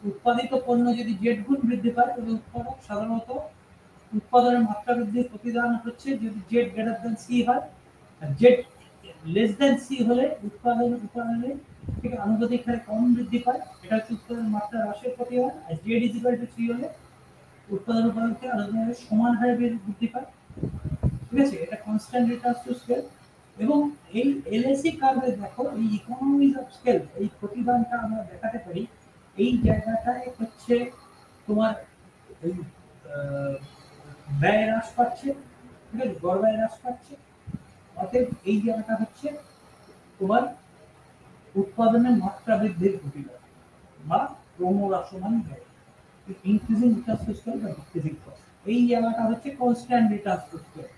উৎপাদিত পণ্য যদি জেড গুণ বৃদ্ধি পায় তবে উৎপাদক সাধারণত উৎপাদনের মাত্রা বৃদ্ধির প্রতিদান হচ্ছে যদি জেড গ্রেটার দেন সি হয়, আর জেড লেস দেন সি হলে উৎপাদনের থেকে আনুপাতিক হারে কম বৃদ্ধি পায়, এটা হচ্ছে উৎপাদনের মাত্রা হ্রাসের প্রতিদান। আর জেড ইজ ইকুয়াল টু 3 হলে উৎপাদন উপাদান থেকে আনুপাতিক হারে সমান হারে বৃদ্ধি পায়। ঠিক আছে, এটা কনস্ট্যান্ট রিটার্ন টু স্কেল। এবং এই এলএসি কার্ভে দেখো এই ইকোনমিজ অফ স্কেল, এই প্রতিদানটা আমরা দেখাতে পারি এই জায়গাটায় হচ্ছে তোমার এই ব্যয় হ্রাস পাচ্ছে, ঠিক আছে, গড় ব্যয় হ্রাস পাচ্ছে, অতএব এই জায়গাটা হচ্ছে তোমার উৎপাদনের মাত্রা বৃদ্ধির প্রতিদান বা ক্রমহ্রাসমান ব্যয়, ইনক্রিজিং রিটার্ন টু স্কেল বা ডিক্রিজিং কস্ট। এই জায়গাটা হচ্ছে কনস্ট্যান্ট রিটার্ন টু স্কেল,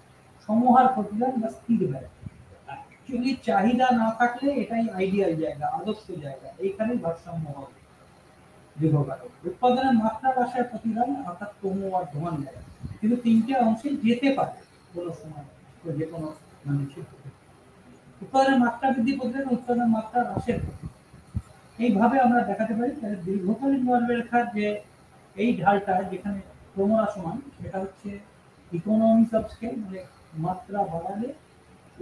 সমহার প্রতিদান বা স্থির ব্যয়। অ্যাকচুয়ালি চাহিদা না থাকলে এটাই আইডিয়াল জায়গা, আদর্শ জায়গা, এইখানেই ভারসাম্য হবে দীর্ঘকালে। উৎপাদনের মাত্রা হ্রাসের প্রতিদান অর্থাৎ ক্রমবর্ধমান ব্যয়, কিন্তু তিনটে অংশে যেতে পারে কোনো সময়, যে কোনো মানে ক্ষেত্রে। উৎপাদনের মাত্রা বৃদ্ধি প্রতিদান, উৎপাদনের মাত্রা হ্রাসের প্রতিদান, এইভাবে আমরা দেখাতে পারি। তাহলে দীর্ঘকালীন গড় যে এই ঢালটা যেখানে ক্রমহ্রাসমান, সেটা হচ্ছে ইকোনমিস অফ স্কেল, মানে মাত্রা বাড়ালে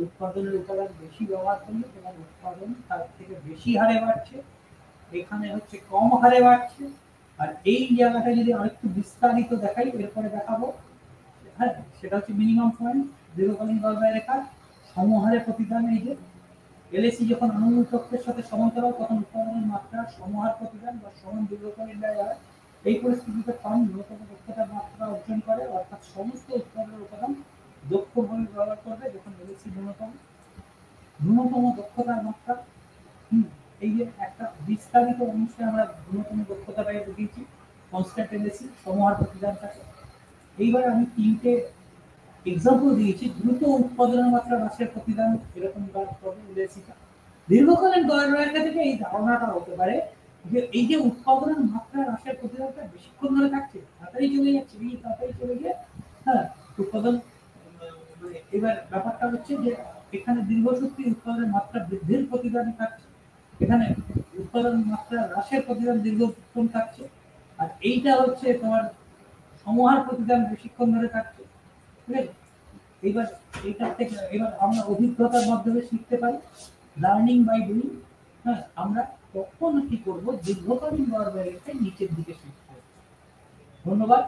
উৎপাদনের উপাদান বেশি ব্যবহার করলে তোমার উৎপাদন তার থেকে বেশি হারে বাড়ছে, এখানে হচ্ছে কম হারে বাড়ছে। আর এই জায়গাটা যদি আরেকটু বিস্তারিত দেখাই, এরপরে দেখাবো, সেটা হচ্ছে মিনিমাম পয়েন্ট দীর্ঘকালীন গড় ব্যয় রেখার সমহারে প্রতিদান। এই যে এলএসি যখন আণবিক তত্ত্বের সাথে সমান্তরাল তখন উৎপাদনের মাত্রা সমহার প্রতিদান বা সমান দীর্ঘকালীন ব্যয় হয়। এই পরিস্থিতিতে ফার্ম ন্যূনতম দক্ষতার মাত্রা অর্জন করে, অর্থাৎ সমস্ত উৎপাদনের উপাদান দক্ষভাবে ব্যবহার করবে যখন এলএসি ন্যূনতম দক্ষতার মাত্রা। এই যে একটা বিস্তারিত অংশে আমরা ন্যূনতম দক্ষতাটা দিয়েছি, কনস্ট্যান্ট এলএসি সমহার প্রতিদান থাকে। এইবার আমি 3টে এক্সাম্পল দিয়েছি দ্রুত উৎপাদনের মাত্রা হ্রাসের প্রতিদান এরকম এলএসিটা। দীর্ঘকালীন গড় থেকে এই ধারণাটা হতে পারে যে এই যে উৎপাদনের মাত্রা হ্রাসের প্রতিদানটা বেশিক্ষণ ধরে থাকছে, তাড়াতাড়ি চলে যাচ্ছে, তাড়াতাড়ি চলে গিয়ে হ্যাঁ উৎপাদন। এবার ব্যাপারটা হচ্ছে যে এখানে দীর্ঘসূত্রী উৎপাদনের মাত্রা বৃদ্ধির প্রতিদান থাকছে, এখানে উৎপাদন মাত্রা হ্রাসের প্রতিদান দীর্ঘক্ষণ থাকছে, আর এইটা হচ্ছে তোমার সমহার প্রতিদান বেশিক্ষণ ধরে থাকছে। ঠিক আছে, এইবার এইটার থেকে এবার আমরা অভিজ্ঞতার মাধ্যমে শিখতে পারি, লার্নিং বাই ডুইং। হ্যাঁ, আমরা কখন কি করবো দীর্ঘকালীন গড় ব্যয়কে নিচের দিকে শিখতে। ধন্যবাদ।